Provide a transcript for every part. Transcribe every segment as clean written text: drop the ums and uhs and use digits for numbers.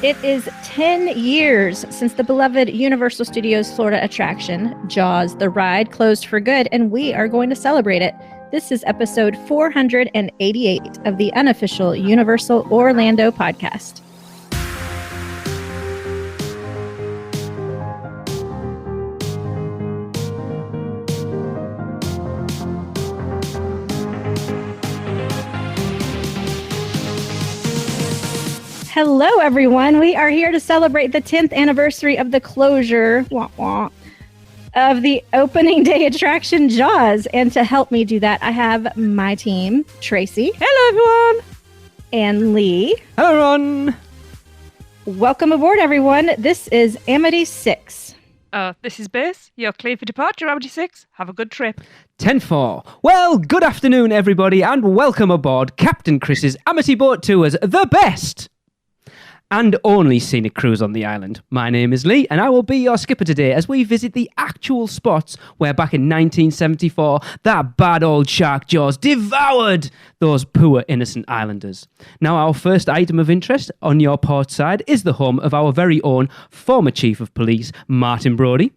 It is 10 years since the beloved Universal Studios Florida attraction, Jaws the Ride, closed for good, and we are going to celebrate it. This is episode 488 of the unofficial Universal Orlando podcast. Hello, everyone. We are here to celebrate the 10th anniversary of the closure of the opening day attraction, Jaws. And to help me do that, I have my team, Tracy. Hello, everyone. And Lee. Hello, everyone. Welcome aboard, everyone. This is Amity 6. This is Base. You're clear for departure, Amity 6. Have a good trip. 10-4. Well, good afternoon, everybody, and welcome aboard Captain Chris's Amity Boat Tours, the best and only scenic cruise on the island. My name is Lee, and I will be your skipper today as we visit the actual spots where back in 1974, that bad old shark Jaws devoured those poor innocent islanders. Now, our first item of interest on your port side is the home of our very own former Chief of Police, Martin Brody.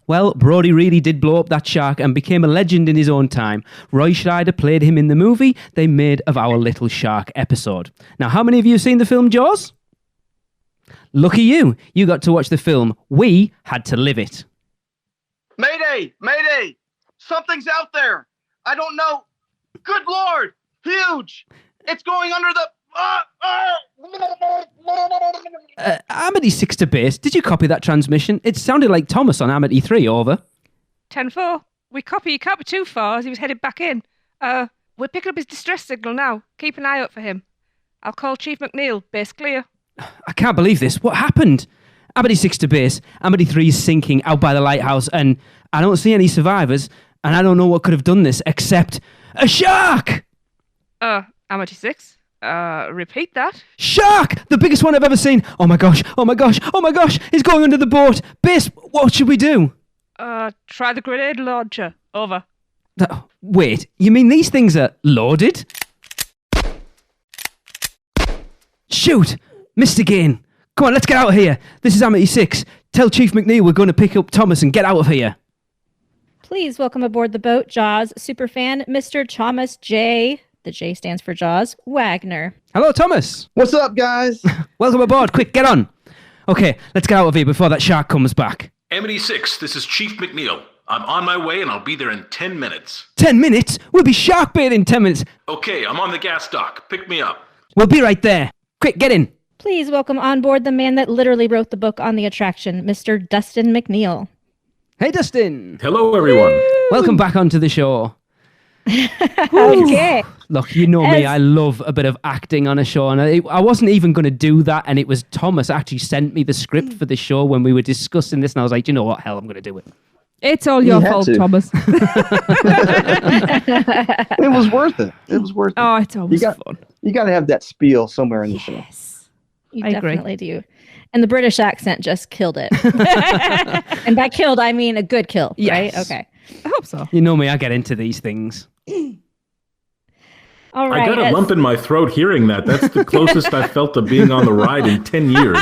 Well, Brody really did blow up that shark and became a legend in his own time. Roy Scheider played him in the movie they made of Our Little Shark episode. Now, how many of you have seen the film Jaws? Lucky you. You got to watch the film. We had to live it. Mayday! Mayday! Something's out there. I don't know. Good Lord! Huge! It's going under the... Amity 6 to base. Did you copy that transmission? It sounded like Thomas on Amity 3. Over. 10-4. We copy. You can't be too far as he was headed back in. We're picking up his distress signal now. Keep an eye out for him. I'll call Chief McNeil. Base clear. I can't believe this. What happened? Amity 6 to base. Amity 3 is sinking out by the lighthouse, and I don't see any survivors, and I don't know what could have done this except a shark! Amity 6? Repeat that? Shark! The biggest one I've ever seen! Oh my gosh, oh my gosh, oh my gosh! He's going under the boat! Base, what should we do? Try the grenade launcher. Over. Wait, you mean these things are loaded? Shoot! Missed again. Come on, let's get out of here. This is Amity 6. Tell Chief McNeil we're going to pick up Thomas and get out of here. Please welcome aboard the boat, Jaws superfan, Mr. Thomas J. The J stands for Jaws, Wagner. Hello, Thomas. What's up, guys? Welcome aboard. Quick, get on. Okay, let's get out of here before that shark comes back. Amity 6, this is Chief McNeil. I'm on my way and I'll be there in 10 minutes. 10 minutes? We'll be shark bait in 10 minutes. Okay, I'm on the gas dock. Pick me up. We'll be right there. Quick, get in. Please welcome on board the man that literally wrote the book on the attraction, Mr. Dustin McNeil. Hey, Dustin. Hello, everyone. Welcome back onto the show. Okay. Look, you know me, I love a bit of acting on a show, and I wasn't even going to do that, and it was Thomas actually sent me the script for the show when we were discussing this, and I was like, you know what, hell, I'm going to do it. It's all your fault, Thomas. It was worth it. It was worth it. Oh, it's always fun. You got to have that spiel somewhere in the show. You I agree. definitely do. And the British accent just killed it. And by killed, I mean a good kill, Yes. right? Okay. I hope so. You know me, I get into these things. All right. I got a lump in my throat hearing that. That's the closest I've felt to being on the ride in 10 years.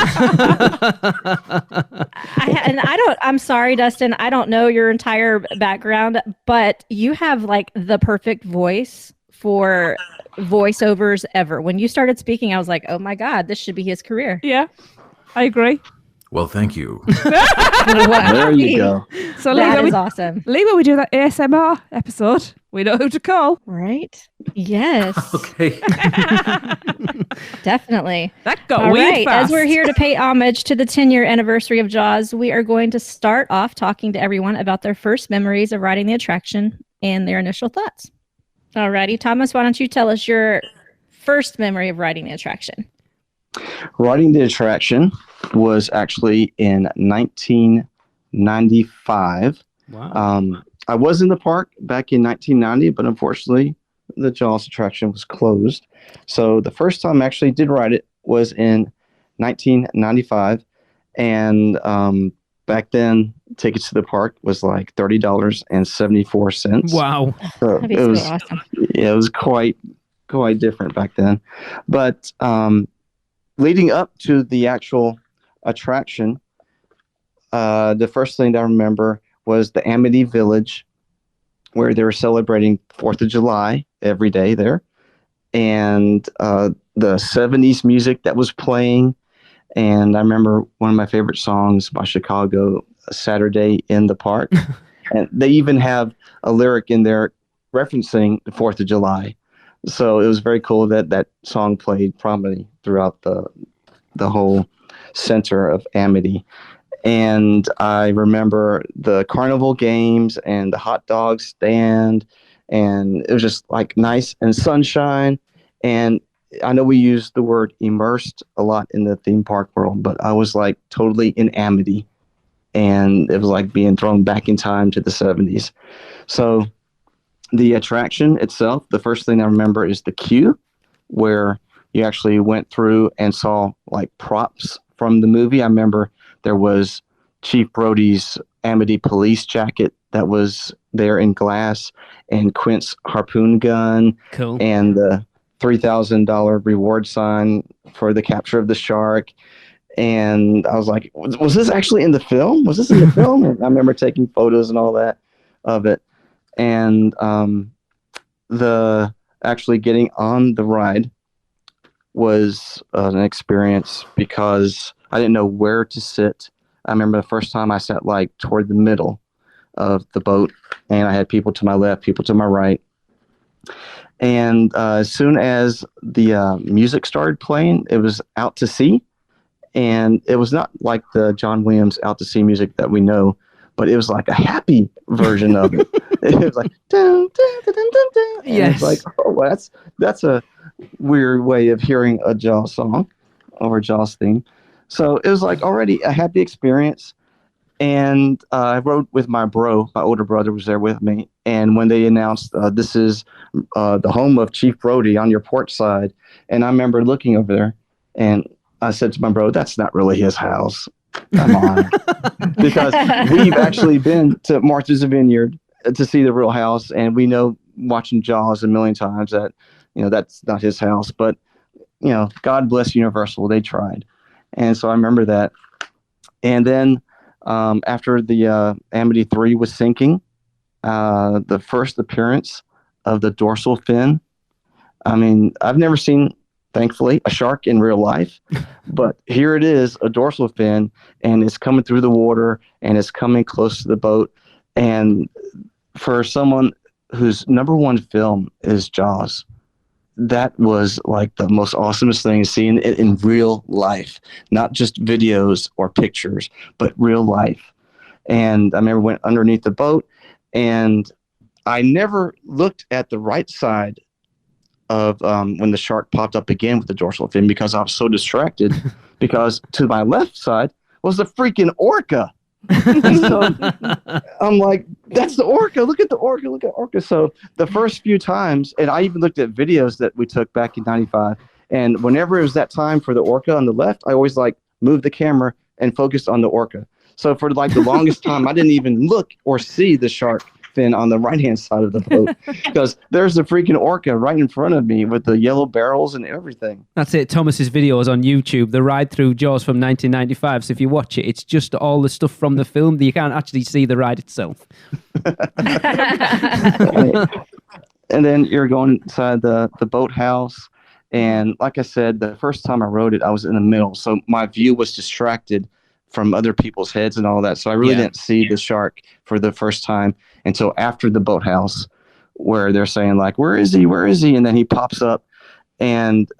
I'm sorry, Dustin. I don't know your entire background, but you have like the perfect voice for voiceovers ever. When you started speaking, I was like, oh my God, this should be his career. Yeah, I agree. Well, thank you. There you go. So That is awesome. Lee, when we do that ASMR episode, we know who to call. Right? Yes. Okay. Definitely. That got All weird right. fast. As we're here to pay homage to the 10-year anniversary of Jaws, we are going to start off talking to everyone about their first memories of riding the attraction and their initial thoughts. All righty. Thomas, why don't you tell us your first memory of riding the attraction? Riding the attraction was actually in 1995. Wow. I was in the park back in 1990, but unfortunately, the Jaws attraction was closed. So the first time I actually did ride it was in 1995. And back then, tickets to the park was like $30.74. Wow. So That'd be it was, so awesome. yeah, it was quite different back then. But leading up to the actual attraction, the first thing that I remember was the Amity Village, where they were celebrating 4th of July every day there. And the 70s music that was playing. And I remember one of my favorite songs by Chicago, Saturday in the Park. And they even have a lyric in there referencing the 4th of July. So it was very cool that that song played prominently throughout the whole center of Amity. And I remember the carnival games and the hot dog stand. And it was just like nice and sunshine. And I know we use the word immersed a lot in the theme park world, but I was like totally in Amity. And it was like being thrown back in time to the 70s. So the attraction itself, the first thing I remember is the queue, where you actually went through and saw like props from the movie. I remember there was Chief Brody's Amity police jacket that was there in glass, and Quint's harpoon gun, Cool. and the $3,000 reward sign for the capture of the shark. And I was like, was this actually in the film? Was this in the film? And I remember taking photos and all that of it. And the actually getting on the ride was an experience because I didn't know where to sit. I remember the first time I sat like toward the middle of the boat, and I had people to my left, people to my right. And as soon as the music started playing, it was Out to Sea. And it was not like the John Williams Out to Sea music that we know, but it was like a happy version of it. It was like, dun, dun, dun, dun, dun, dun. And Yes. it's like, oh, well, that's a weird way of hearing a Jaws song or a Jaws theme. So it was like already a happy experience. And I rode with my older brother was there with me. And when they announced this is the home of Chief Brody on your port side, and I remember looking over there, and I said to my bro, that's not really his house. Come on. Because we've actually been to Martha's Vineyard to see the real house, and we know watching Jaws a million times that, that's not his house. But, God bless Universal. They tried. And so I remember that. And then after the Amity 3 was sinking, the first appearance of the dorsal fin, I mean, I've never seen, thankfully, a shark in real life, but here it is, a dorsal fin, and it's coming through the water, and it's coming close to the boat. And for someone whose number one film is Jaws, that was like the most awesomest thing, seeing it in real life, not just videos or pictures, but real life. And I remember went underneath the boat, and I never looked at the right side of when the shark popped up again with the dorsal fin, because I was so distracted, because to my left side was the freaking orca. And so I'm like, that's the orca. Look at the orca. Look at orca. So the first few times, and I even looked at videos that we took back in 95. And whenever it was that time for the orca on the left, I always like moved the camera and focused on the orca. So for like the longest time, I didn't even look or see the shark fin on the right-hand side of the boat, because there's the freaking orca right in front of me with the yellow barrels and everything. That's it. Thomas's videos on YouTube, the ride through Jaws from 1995. So if you watch it, it's just all the stuff from the film. You can't actually see the ride itself. And then you're going inside the boathouse. And like I said, the first time I rode it, I was in the middle. So my view was distracted from other people's heads and all that. So I really didn't see the shark for the first time until after the boathouse, where they're saying like, where is he? Where is he? And then he pops up. And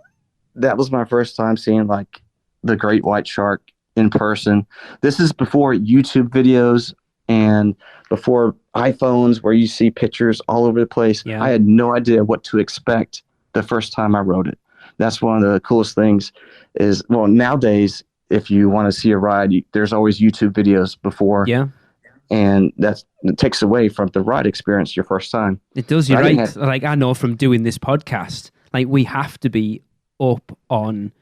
that was my first time seeing like the great white shark in person. This is before YouTube videos and before iPhones where you see pictures all over the place. Yeah. I had no idea what to expect the first time I rode it. That's one of the coolest things is, well, nowadays, if you want to see a ride, there's always YouTube videos before. Yeah. And it takes away from the ride experience your first time. It does, you're right. Like, I know from doing this podcast, like, we have to be up on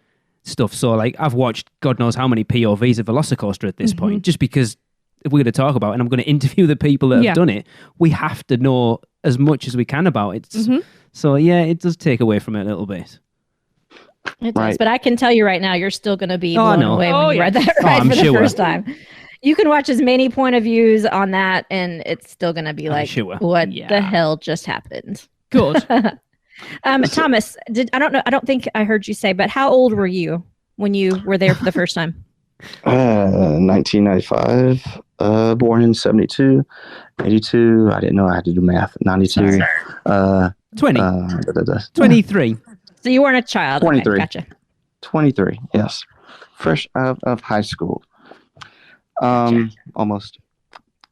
stuff. So, like, I've watched God knows how many POVs of Velocicoaster at this point, just because if we're going to talk about it and I'm going to interview the people that have done it, we have to know as much as we can about it. So, yeah, it does take away from it a little bit. It does, Right. but I can tell you right now, you're still going to be Oh, I blown know. away Oh, when you yeah. read that Oh, ride I'm for the sure. first time. You can watch as many point of views on that, and it's still going to be I'm like, sure. what Yeah. the hell just happened? Good. Thomas, I don't know. I don't think I heard you say, but how old were you when you were there for the first time? 1995, born in 72, 82. I didn't know I had to do math. 92. 20. Da, da, da. 23. So you weren't a child. 23. Okay, gotcha. 23, yes. Fresh out of high school. Almost.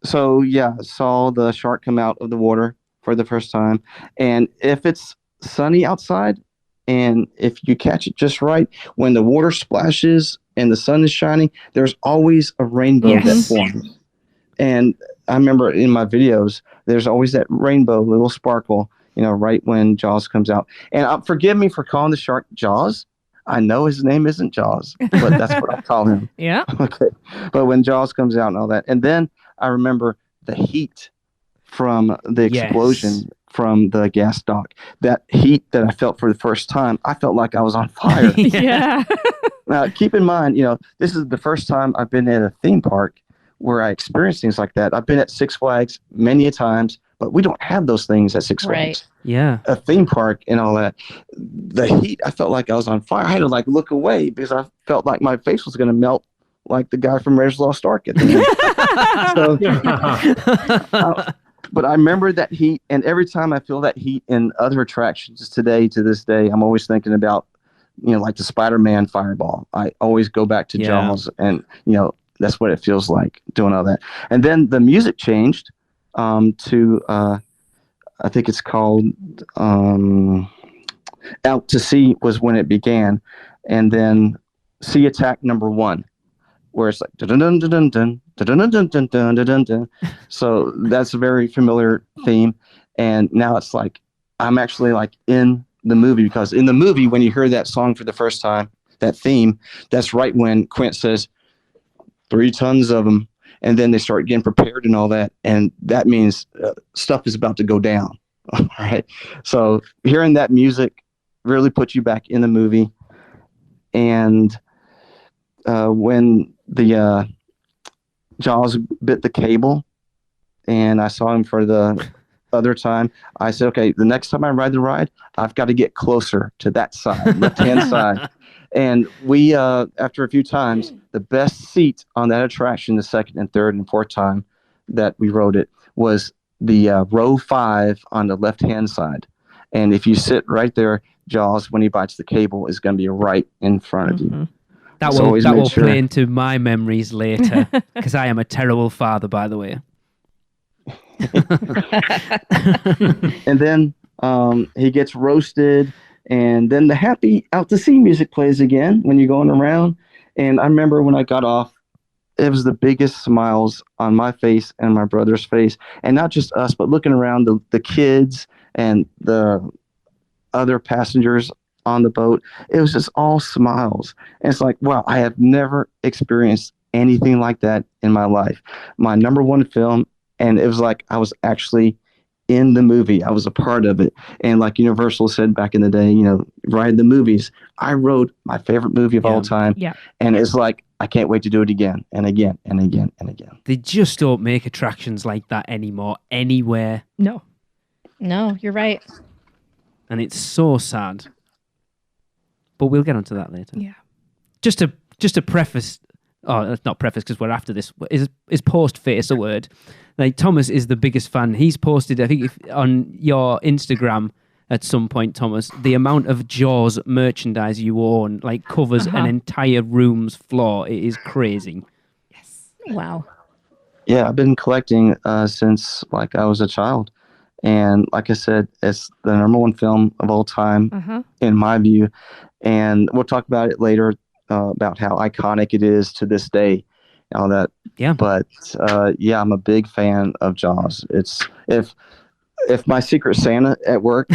So, yeah, saw the shark come out of the water for the first time. And if it's sunny outside, and if you catch it just right, when the water splashes and the sun is shining, there's always a rainbow that forms. And I remember in my videos, there's always that rainbow, little sparkle, right when Jaws comes out. And forgive me for calling the shark Jaws. I know his name isn't Jaws, but that's what I call him. Yeah. Okay. But when Jaws comes out and all that. And then I remember the heat from the explosion from the gas dock. That heat that I felt for the first time, I felt like I was on fire. Yeah. Now, keep in mind, this is the first time I've been at a theme park where I experienced things like that. I've been at Six Flags many a times, but we don't have those things at Six Flags. Yeah. A theme park and all that. The heat, I felt like I was on fire. I had to look away because I felt like my face was going to melt like the guy from Raiders of the Lost Ark at the end. But I remember that heat, and every time I feel that heat in other attractions to this day, I'm always thinking about, like the Spider-Man fireball. I always go back to Jaws, and, that's what it feels like doing all that. And then the music changed to, I think it's called Out to Sea was when it began. And then Sea Attack #1, where it's like dun dun dun dun dun dun dun dun dun dun dun dun. So that's a very familiar theme. And now it's like I'm actually like in the movie, because in the movie, when you hear that song for the first time, that theme, that's right when Quint says 3 tons of them, and then they start getting prepared and all that, and that means stuff is about to go down. All right. So hearing that music really puts you back in the movie. And when the Jaws bit the cable and I saw him for the other time, I said, okay, the next time I ride the ride, I've got to get closer to that side, left-hand side. And we, after a few times, the best seat on that attraction, the second and third and fourth time that we rode it, was the row 5 on the left-hand side. And if you sit right there, Jaws, when he bites the cable, is going to be right in front of you. That So will always that make will sure- play into my memories later, because I am a terrible father, by the way. And then he gets roasted, and then the happy Out to Sea music plays again when you're going around. And I remember when I got off, it was the biggest smiles on my face and my brother's face, and not just us, but looking around the kids and the other passengers on the boat. It was just all smiles. And it's like, wow, I have never experienced anything like that in my life. My #1 film, and it was like I was actually in the movie. I was a part of it. And like Universal said back in the day, ride the movies. I rode my favorite movie of all time. Yeah. And it's like, I can't wait to do it again and again and again and again. They just don't make attractions like that anymore, anywhere. No. No, you're right. And it's so sad. But we'll get onto that later. Yeah. Just to preface, not preface because we're after this, is post face a word? Like, Thomas is the biggest fan. He's posted, I think, on your Instagram at some point, Thomas, the amount of Jaws merchandise you own, like, covers an entire room's floor. It is crazy. Wow. Yeah, I've been collecting since like I was a child. And like I said, it's the #1 film of all time in my view. And we'll talk about it later, about how iconic it is to this day, all that. Yeah. But yeah, I'm a big fan of Jaws. It's if my Secret Santa at work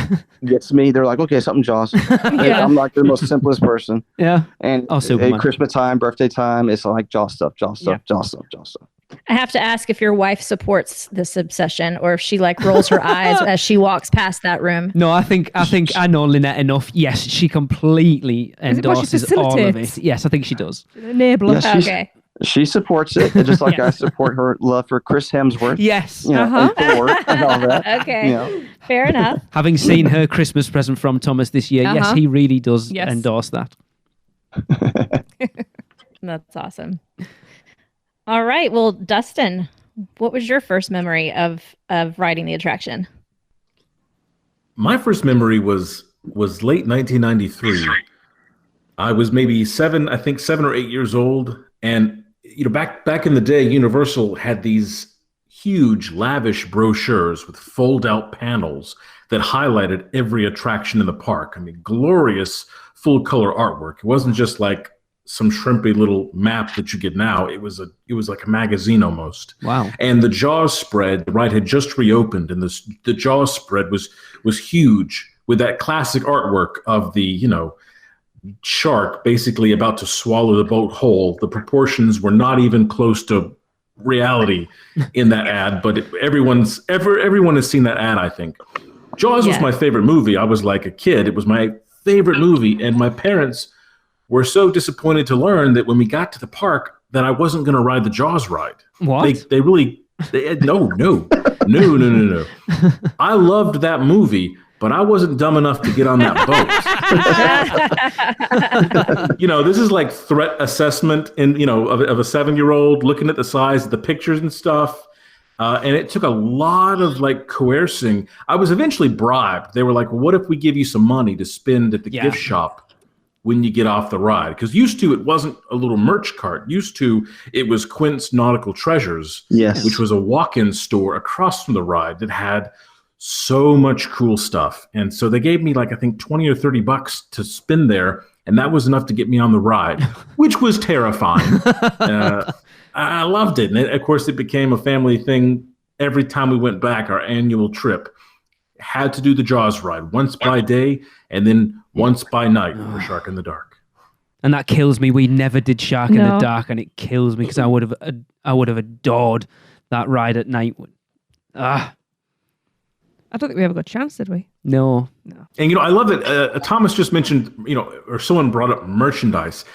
gets me, they're like, okay, something Jaws. Yeah. I'm like the most simplest person. Yeah. And Oh, Superman. at Christmas time, birthday time, it's like Jaws stuff, Jaws stuff, Yeah. Jaws stuff, Jaws stuff. I have to ask if your wife supports this obsession or if she like rolls her eyes as she walks past that room. No, I think I know Lynette enough. Yes, she completely Is it what she endorses all of facilitates? it. Yes, I think she does. Enabler. Yeah, she's- Okay. She supports it, just like I support her love for Chris Hemsworth. Yes. You know, and Thor and all that. Okay. You know. Fair enough. Having seen her Christmas present from Thomas this year, yes, he really does endorse that. That's awesome. All right. Well, Dustin, what was your first memory of riding the attraction? My first memory was late 1993. I was maybe 7 or 8 years old, and back in the day, Universal had these huge, lavish brochures with fold-out panels that highlighted every attraction in the park. I mean, glorious full-color artwork. It wasn't just like some shrimpy little map that you get now. It was like a magazine almost. Wow. And the Jaws spread, the ride had just reopened, and the Jaws spread was huge with that classic artwork of the, shark basically about to swallow the boat whole. The proportions were not even close to reality in that ad, but everyone has seen that ad, I think. Jaws was my favorite movie. I was like a kid. It was my favorite movie, and my parents were so disappointed to learn that when we got to the park that I wasn't going to ride the Jaws ride. What? They no. I loved that movie, but I wasn't dumb enough to get on that boat. This is like threat assessment of a 7-year-old looking at the size of the pictures and stuff. And it took a lot of like coercing. I was eventually bribed. They were like, well, what if we give you some money to spend at the gift shop when you get off the ride? Because used to, it wasn't a little merch cart. Used to, it was Quint's Nautical Treasures, which was a walk-in store across from the ride that had so much cool stuff. And so they gave me like, I think $20 or $30 to spend there. And that was enough to get me on the ride, which was terrifying. I loved it. And of course, it became a family thing. Every time we went back, our annual trip had to do the Jaws ride once by day and then once by night for Shark in the Dark. And that kills me. We never did Shark in the Dark, and it kills me because I would have adored that ride at night. I don't think we ever got a chance, did we? No. And, I love that Thomas just mentioned, or someone brought up merchandise.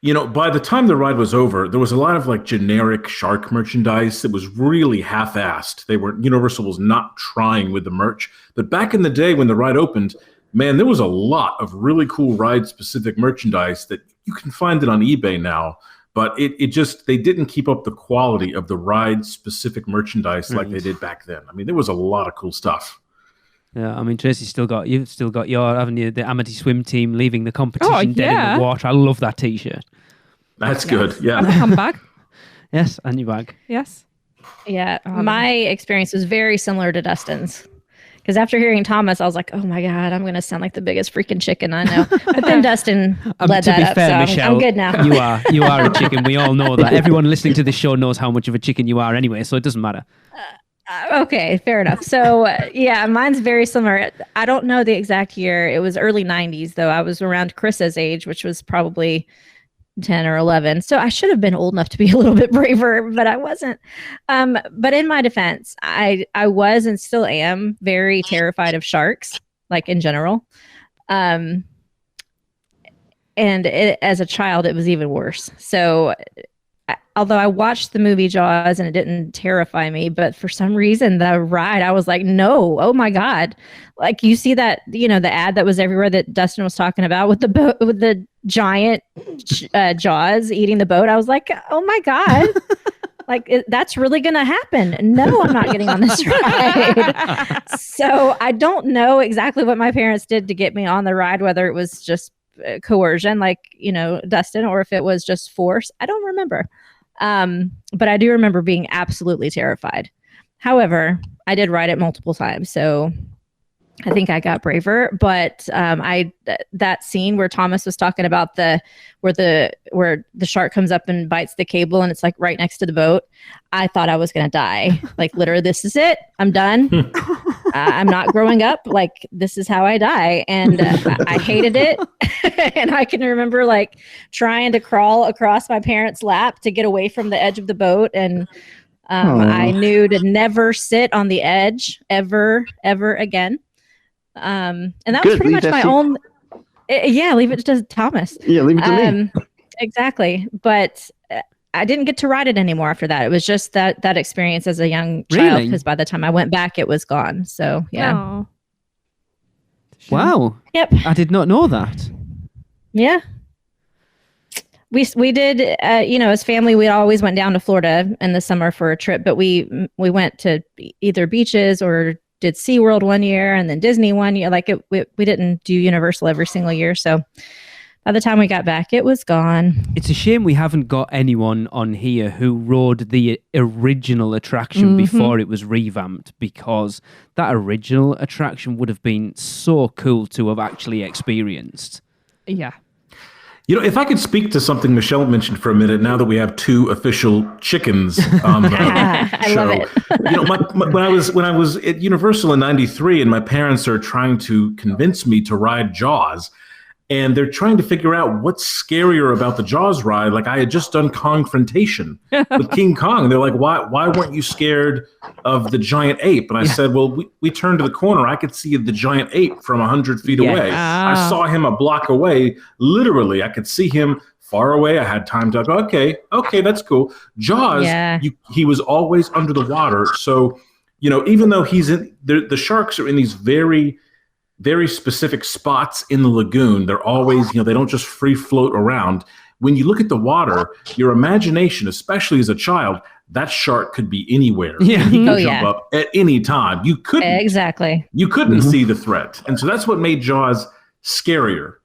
By the time the ride was over, there was a lot of like generic shark merchandise that was really half-assed. Universal was not trying with the merch. But back in the day when the ride opened, man, there was a lot of really cool ride-specific merchandise that you can find it on eBay now. But they didn't keep up the quality of the ride-specific merchandise like they did back then. I mean, there was a lot of cool stuff. Yeah, I mean, Tracy's you've still got your, haven't you, the Amity swim team leaving the competition dead in the water. I love that T-shirt. That's good, yeah. And the handbag. Yes, and your bag. Yes. Yeah, my experience was very similar to Dustin's. Because after hearing Thomas, I was like, oh my God, I'm going to sound like the biggest freaking chicken I know. But then Dustin led that up, so Michelle, I'm good now. You are a chicken. We all know that. Everyone listening to this show knows how much of a chicken you are anyway, so it doesn't matter. Okay, fair enough. So, mine's very similar. I don't know the exact year. It was early 90s, though. I was around Chris's age, which was probably 10 or 11. So I should have been old enough to be a little bit braver, but I wasn't. But in my defense, I was and still am very terrified of sharks, like in general. And as a child, it was even worse. So although I watched the movie Jaws and it didn't terrify me, but for some reason the ride, I was like, no, oh my God. Like you see that, the ad that was everywhere that Dustin was talking about with the boat, with the giant Jaws eating the boat. I was like, oh my God, that's really going to happen. No, I'm not getting on this ride. So I don't know exactly what my parents did to get me on the ride, whether it was just coercion, like, Dustin, or if it was just force. I don't remember. But I do remember being absolutely terrified. However, I did ride it multiple times, so I think I got braver. But that scene where Thomas was talking about where the shark comes up and bites the cable and it's like right next to the boat, I thought I was gonna die. Like literally, this is it. I'm done. I'm not growing up. Like this is how I die, and I hated it. And I can remember like trying to crawl across my parents' lap to get away from the edge of the boat and I knew to never sit on the edge ever again. And that was pretty much my own. Yeah, leave it to Thomas. Yeah, leave it to me. Exactly. But I didn't get to ride it anymore after that. It was just that experience as a young child, because by the time I went back, it was gone. So, yeah. Aww. Wow. Yep. I did not know that. Yeah. We did, as family, we always went down to Florida in the summer for a trip, but we went to either beaches or did SeaWorld one year and then Disney one year. Like we didn't do Universal every single year. So by the time we got back, it was gone. It's a shame we haven't got anyone on here who rode the original attraction before it was revamped, because that original attraction would have been so cool to have actually experienced. Yeah. If I could speak to something Michelle mentioned for a minute, now that we have 2 official chickens on the I show. love it. When I was at Universal in '93, and my parents are trying to convince me to ride Jaws, and they're trying to figure out what's scarier about the Jaws ride. Like, I had just done Confrontation with King Kong. They're like, why weren't you scared of the giant ape? And I said, well, we turned to the corner. I could see the giant ape from 100 feet away. I saw him a block away. Literally, I could see him far away. I had time to go, okay, that's cool. Jaws, he was always under the water. So, even though he's in, the sharks are in these very, very specific spots in the lagoon. They're always, they don't just free float around. When you look at the water, your imagination, especially as a child, that shark could be anywhere. Yeah. He could jump up at any time. You couldn't. Exactly. You couldn't see the threat. And so that's what made Jaws scarier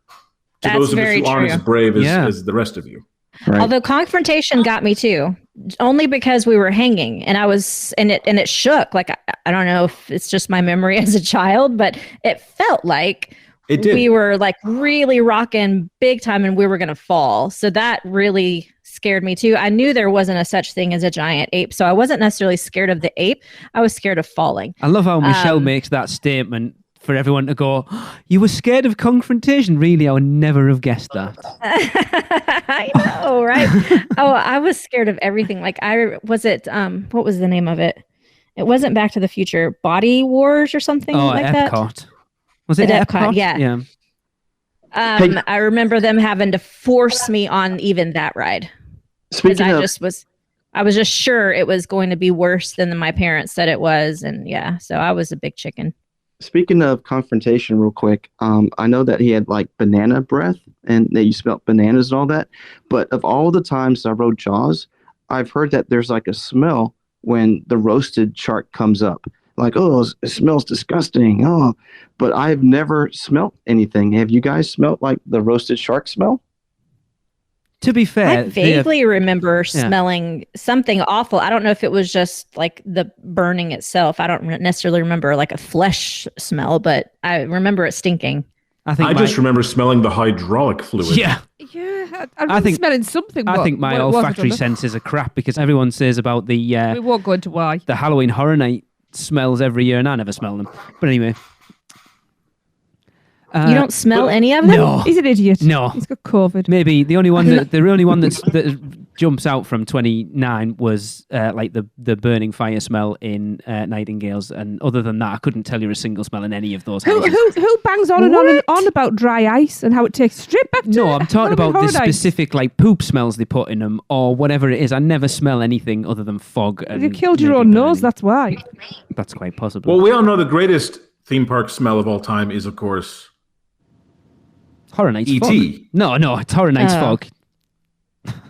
to those of us who aren't as brave as the rest of you. Right. Although Confrontation got me too, only because we were hanging and it shook. Like, I don't know if it's just my memory as a child, but it felt like we were like really rocking big time and we were going to fall. So that really scared me too. I knew there wasn't a such thing as a giant ape, so I wasn't necessarily scared of the ape. I was scared of falling. I love how Michelle makes that statement for everyone to go, you were scared of Confrontation? Really? I would never have guessed that. I know, right? I was scared of everything. Like, what was the name of it? It wasn't Back to the Future. Body Wars or something like that? Epcot. Was it Epcot? Yeah. Yeah. I remember them having to force me on even that ride. Because I was just sure it was going to be worse than my parents said it was. And so I was a big chicken. Speaking of Confrontation real quick, I know that he had like banana breath and that you smelled bananas and all that. But of all the times I rode Jaws, I've heard that there's like a smell when the roasted shark comes up. Like, oh, it smells disgusting. Oh, but I've never smelt anything. Have you guys smelt like the roasted shark smell? To be fair, I vaguely remember smelling something awful. I don't know if it was just like the burning itself. I don't necessarily remember like a flesh smell, but I remember it stinking. I just remember smelling the hydraulic fluid. Yeah. Yeah, I think smelling something. I think my olfactory senses are crap, because everyone says about the we won't go into why. The Halloween Horror Night smells every year, and I never smell them. But anyway. You don't smell any of them? No. He's an idiot. No. He's got COVID. Maybe the only one that jumps out from 29 was like the burning fire smell in Nightingales, and other than that, I couldn't tell you a single smell in any of those houses. Who bangs on and on and on about dry ice and how it takes straight back to No, I'm talking about the Horror Nights. specific like poop smells they put in them or whatever it is. I never smell anything other than fog. And you killed your maybe own nose, burning. that's why. That's quite possible. Well, we all know the greatest theme park smell of all time is, of course, Horror Nights E.T. fog. No, it's Horror Nights fog.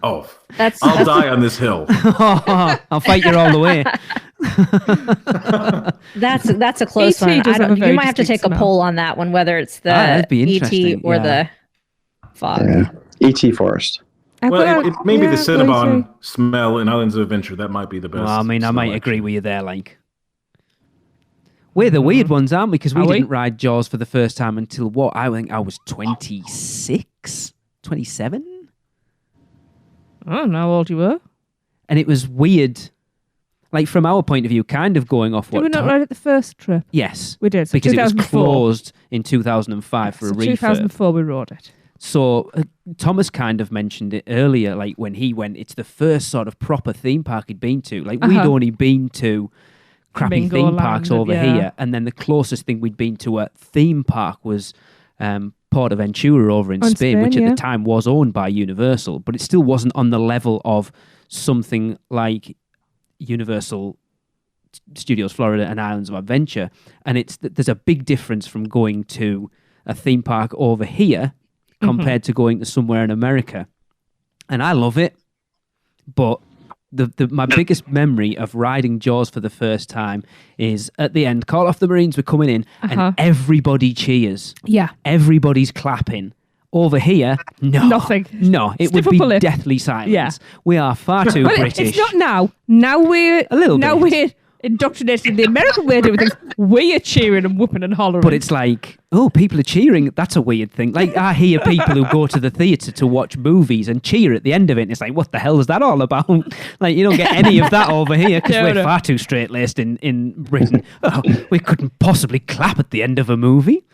Oh, That's I'll die on this hill. I'll fight you all the way. That's a close E.T. one. does have a very You might have to take distinct a smell. poll on that one, whether it's the that'd be ET interesting, or the fog. Yeah. E.T. Forest. Well, it may be the Cinnabon smell in Islands of Adventure. That might be the best. Well, I mean, I smell, might agree with you there, like. We're the weird ones, aren't we? Because we didn't ride Jaws for the first time until what? I think I was 26? 27? I don't know how old you were. And it was weird. Like, from our point of view, kind of going off Did what... we not ride it the first trip? Yes. We did. So Because it was 2004. closed in 2005 for a refurb. 2004 we rode it. So Thomas kind of mentioned it earlier, like when he went, it's the first sort of proper theme park he'd been to. Like we'd only been to crappy Bingo theme parks Land, over here, and then the closest thing we'd been to a theme park was Portaventura over in Spain, which at the time was owned by Universal, but it still wasn't on the level of something like Universal Studios Florida and Islands of Adventure. And there's a big difference from going to a theme park over here compared to going to somewhere in America. And I love it, but my biggest memory of riding Jaws for the first time is at the end, call off the Marines, we're coming in, and everybody cheers. Yeah. Everybody's clapping. Over here, no. Nothing. No, it Stiff would be upper lip. deathly silence. Yeah. We are far too But British. it's not now. Now we're A little bit. we're indoctrinated in the American way of doing things. We are cheering and whooping and hollering. But it's like, oh, people are cheering. That's a weird thing. Like, I hear people who go to the theatre to watch movies and cheer at the end of it. And it's like, what the hell is that all about? Like, you don't get any of that over here because we're far too straight-laced in Britain. Oh, we couldn't possibly clap at the end of a movie.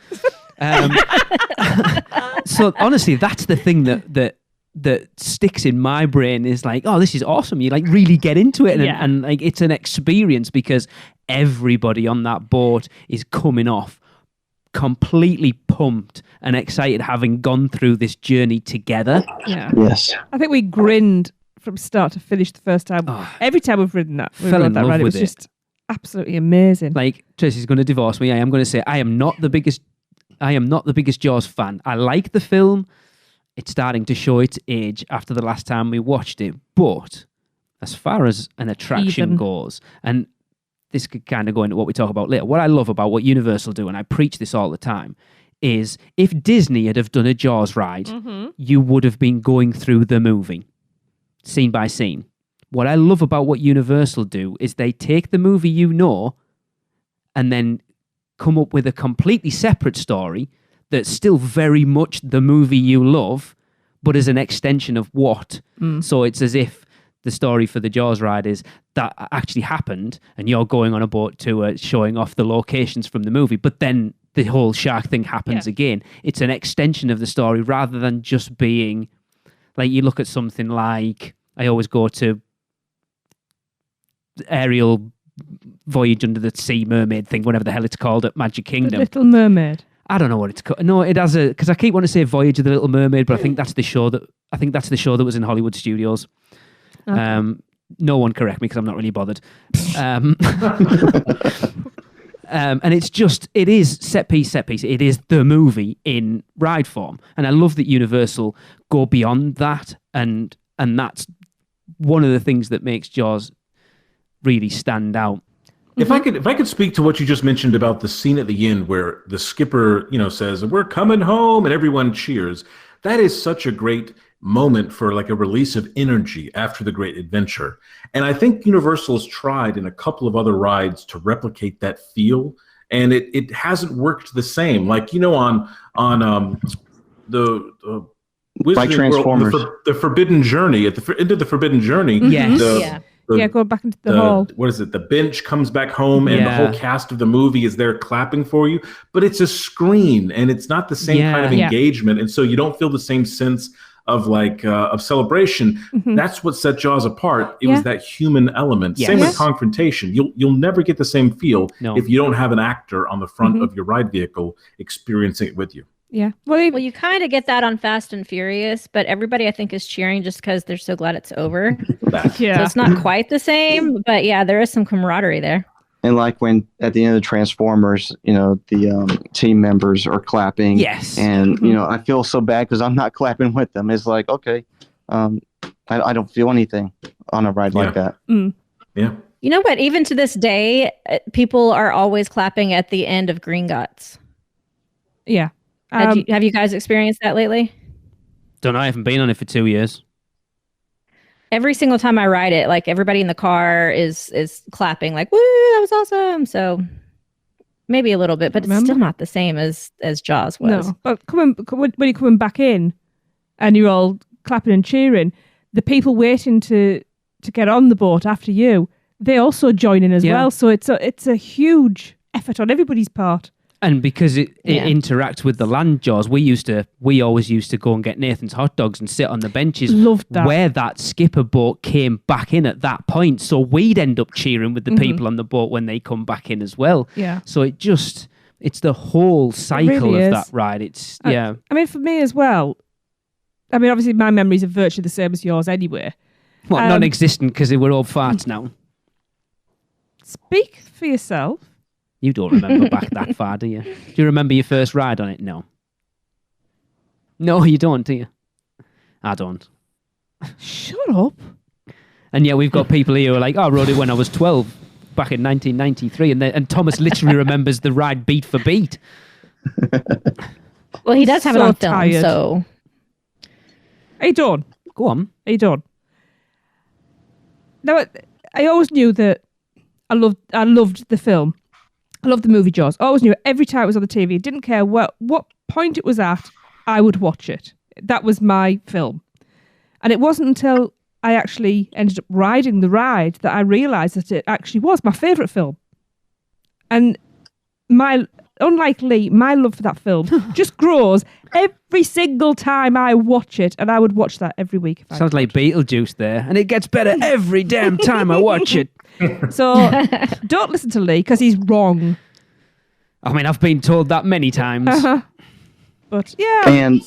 So, honestly, that's the thing that sticks in my brain is like, oh, this is awesome. You like really get into it and like it's an experience because everybody on that boat is coming off completely pumped and excited having gone through this journey together. Yeah. Yes. I think we grinned from start to finish the first time. Every time we've ridden that, Fell in love it was with it. just absolutely amazing. Like, Tracy's going to divorce me. I am going to say I am not the biggest Jaws fan. I like the film. It's starting to show its age after the last time we watched it. But as far as an attraction goes, and this could kind of go into what we talk about later, what I love about what Universal do, and I preach this all the time, is if Disney had have done a Jaws ride, you would have been going through the movie, scene by scene. What I love about what Universal do is they take the movie you know and then come up with a completely separate story that's still very much the movie you love, but as an extension of what. So it's as if the story for the Jaws ride is that actually happened and you're going on a boat tour showing off the locations from the movie, but then the whole shark thing happens again. It's an extension of the story rather than just being like, you look at something like, I always go to Ariel Voyage Under the Sea Mermaid thing, whatever the hell it's called at Magic Kingdom. The Little Mermaid. I don't know what it's called. No, it has because I keep wanting to say Voyage of the Little Mermaid, but I think that's the show that was in Hollywood Studios. Okay. No one correct me because I'm not really bothered. And it is set piece. It is the movie in ride form, and I love that Universal go beyond that, and that's one of the things that makes Jaws really stand out. If I could speak to what you just mentioned about the scene at the end where the skipper, says, "We're coming home," and everyone cheers. That is such a great moment for like a release of energy after the great adventure. And I think Universal has tried in a couple of other rides to replicate that feel, and it hasn't worked the same. Like, on the Like Transformers. World, the Forbidden Journey, at the end of the Forbidden Journey. Yes. Going back into the hall. What is it? The bench comes back home and the whole cast of the movie is there clapping for you. But it's a screen and it's not the same kind of engagement. And so you don't feel the same sense of of celebration. That's what set Jaws apart. It was that human element. Same with Confrontation. You'll never get the same feel if you don't have an actor on the front of your ride vehicle experiencing it with you. Yeah. Well, you kind of get that on Fast and Furious, but everybody I think is cheering just because they're so glad it's over. So it's not quite the same, but there is some camaraderie there. And like when at the end of Transformers, the team members are clapping. Yes. And, I feel so bad because I'm not clapping with them. It's like, okay, I don't feel anything on a ride like that. Yeah. You know what? Even to this day, people are always clapping at the end of Green Guts. Yeah. Have you guys experienced that lately? Don't know. I haven't been on it for 2 years. Every single time I ride it, like everybody in the car is clapping, like, "Woo, that was awesome!" So maybe a little bit, but it's still not the same as Jaws was. No, but when you're coming back in, and you're all clapping and cheering, the people waiting to get on the boat after you, they also join in as well. So it's a huge effort on everybody's part. And because it interacts with the land Jaws, we always used to go and get Nathan's hot dogs and sit on the benches. Loved that. Where that skipper boat came back in at that point. So we'd end up cheering with the people on the boat when they come back in as well. Yeah. So it's the whole cycle really of is. that ride. I mean, for me as well, I mean, obviously my memories are virtually the same as yours anyway. Well, non-existent because we're all farts now. Speak for yourself. You don't remember back that far, do you? Do you remember your first ride on it? No. No, you don't, do you? I don't. Shut up. And yet we've got people here who are like, I rode it when I was 12, back in 1993, and Thomas literally remembers the ride beat for beat. Well, he does have it So on film, tired. so... Are you done? Go on. Are you done? Now, I always knew that I loved the film. I loved the movie Jaws. I always knew it. Every time it was on the TV, didn't care what point it was at, I would watch it. That was my film. And it wasn't until I actually ended up riding the ride that I realised that it actually was my favourite film. And unlike Lee, my love for that film just grows every single time I watch it, and I would watch that every week. Sounds like Beetlejuice there, and it gets better every damn time I watch it. So don't listen to Lee because he's wrong. I mean, I've been told that many times. But yeah. And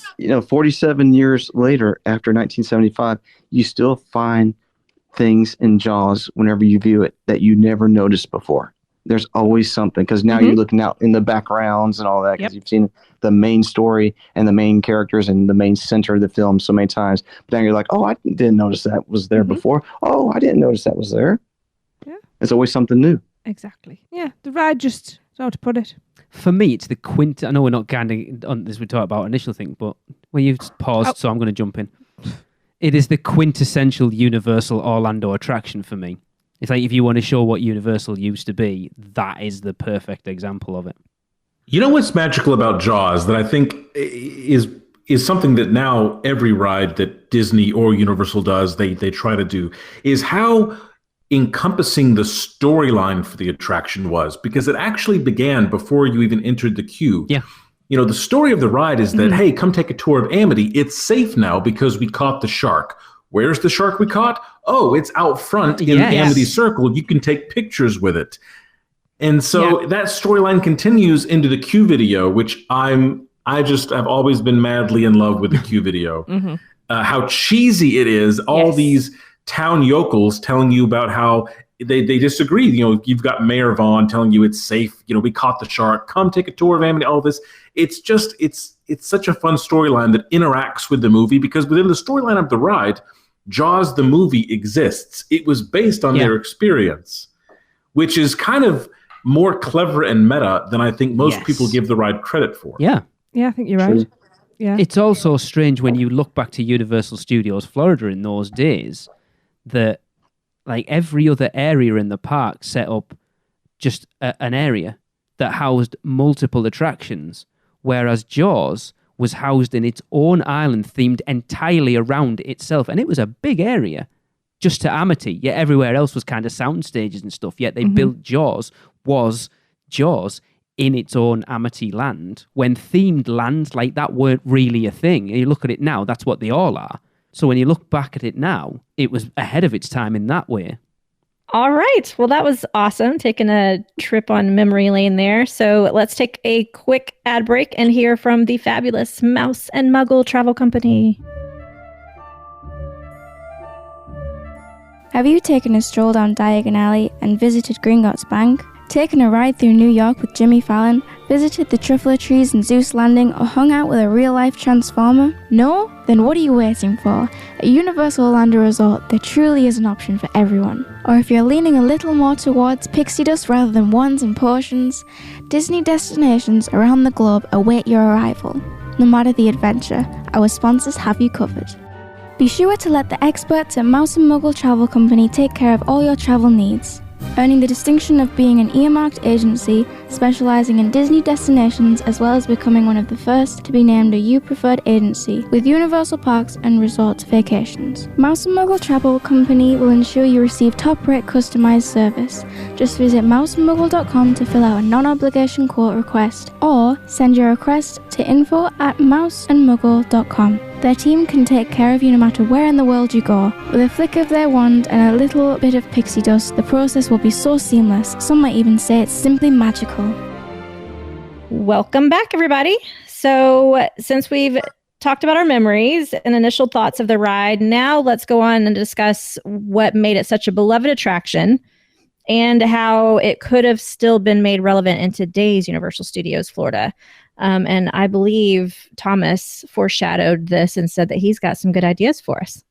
47 years later, after 1975, you still find things in Jaws whenever you view it that you never noticed before. There's always something, because now you're looking out in the backgrounds and all that, because you've seen the main story and the main characters and the main center of the film so many times. But now you're like, oh, I didn't notice that was there before. Oh, I didn't notice that was there. Yeah. It's always something new. Exactly. Yeah, the ride just, I don't know how to put it. For me, it's the I know we're not going on this, we talk about initial thing, but well, you've paused, so I'm going to jump in. It is the quintessential Universal Orlando attraction for me. It's like if you want to show what Universal used to be, that is the perfect example of it. You know what's magical about Jaws that I think is something that now every ride that Disney or Universal does, they try to do, is how encompassing the storyline for the attraction was, because it actually began before you even entered the queue. Yeah. The story of the ride is that, hey, come take a tour of Amity. It's safe now because we caught the shark. Where's the shark we caught? Oh, it's out front in Amity Circle. You can take pictures with it. And so that storyline continues into the Q video, which I've always been madly in love with the Q video. How cheesy it is. All these town yokels telling you about how they disagree. You've got Mayor Vaughn telling you it's safe. We caught the shark. Come take a tour of Amity. All this. It's just, it's such a fun storyline that interacts with the movie, because within the storyline of the ride, Jaws the movie exists. It was based on their experience, which is kind of more clever and meta than I think most people give the ride credit for. Yeah. Yeah, I think you're right. Yeah. It's also strange when you look back to Universal Studios Florida in those days that like every other area in the park set up just an area that housed multiple attractions, whereas Jaws was housed in its own island themed entirely around itself. And it was a big area just to Amity. Yet everywhere else was kind of sound stages and stuff. Yet they built Jaws in its own Amity land, when themed lands like that weren't really a thing. And you look at it now, that's what they all are. So when you look back at it now, it was ahead of its time in that way. All right. Well, that was awesome. Taking a trip on memory lane there. So let's take a quick ad break and hear from the fabulous Mouse and Muggle Travel Company. Have you taken a stroll down Diagon Alley and visited Gringotts Bank? Taken a ride through New York with Jimmy Fallon? Visited the Truffler Trees in Zeus Landing, or hung out with a real-life Transformer? No? Then what are you waiting for? At Universal Orlando Resort, there truly is an option for everyone. Or if you're leaning a little more towards pixie dust rather than ones and portions, Disney destinations around the globe await your arrival. No matter the adventure, our sponsors have you covered. Be sure to let the experts at Mouse and Muggle Travel Company take care of all your travel needs. earning the distinction of being an earmarked agency specializing in Disney destinations, as well as becoming one of the first to be named a U Preferred agency with Universal Parks and Resorts vacations. Mouse Muggle Travel Company will ensure you receive top-rate customized service. Just visit mousemuggle.com to fill out a non-obligation quote request, or send your request to info@mouseandmuggle.com. Their team can take care of you no matter where in the world you go. With a flick of their wand and a little bit of pixie dust, the process will be so seamless. Some might even say it's simply magical. Welcome back, everybody. So, since we've talked about our memories and initial thoughts of the ride, now let's go on and discuss what made it such a beloved attraction and how it could have still been made relevant in today's Universal Studios Florida. And I believe Thomas foreshadowed this and said that he's got some good ideas for us.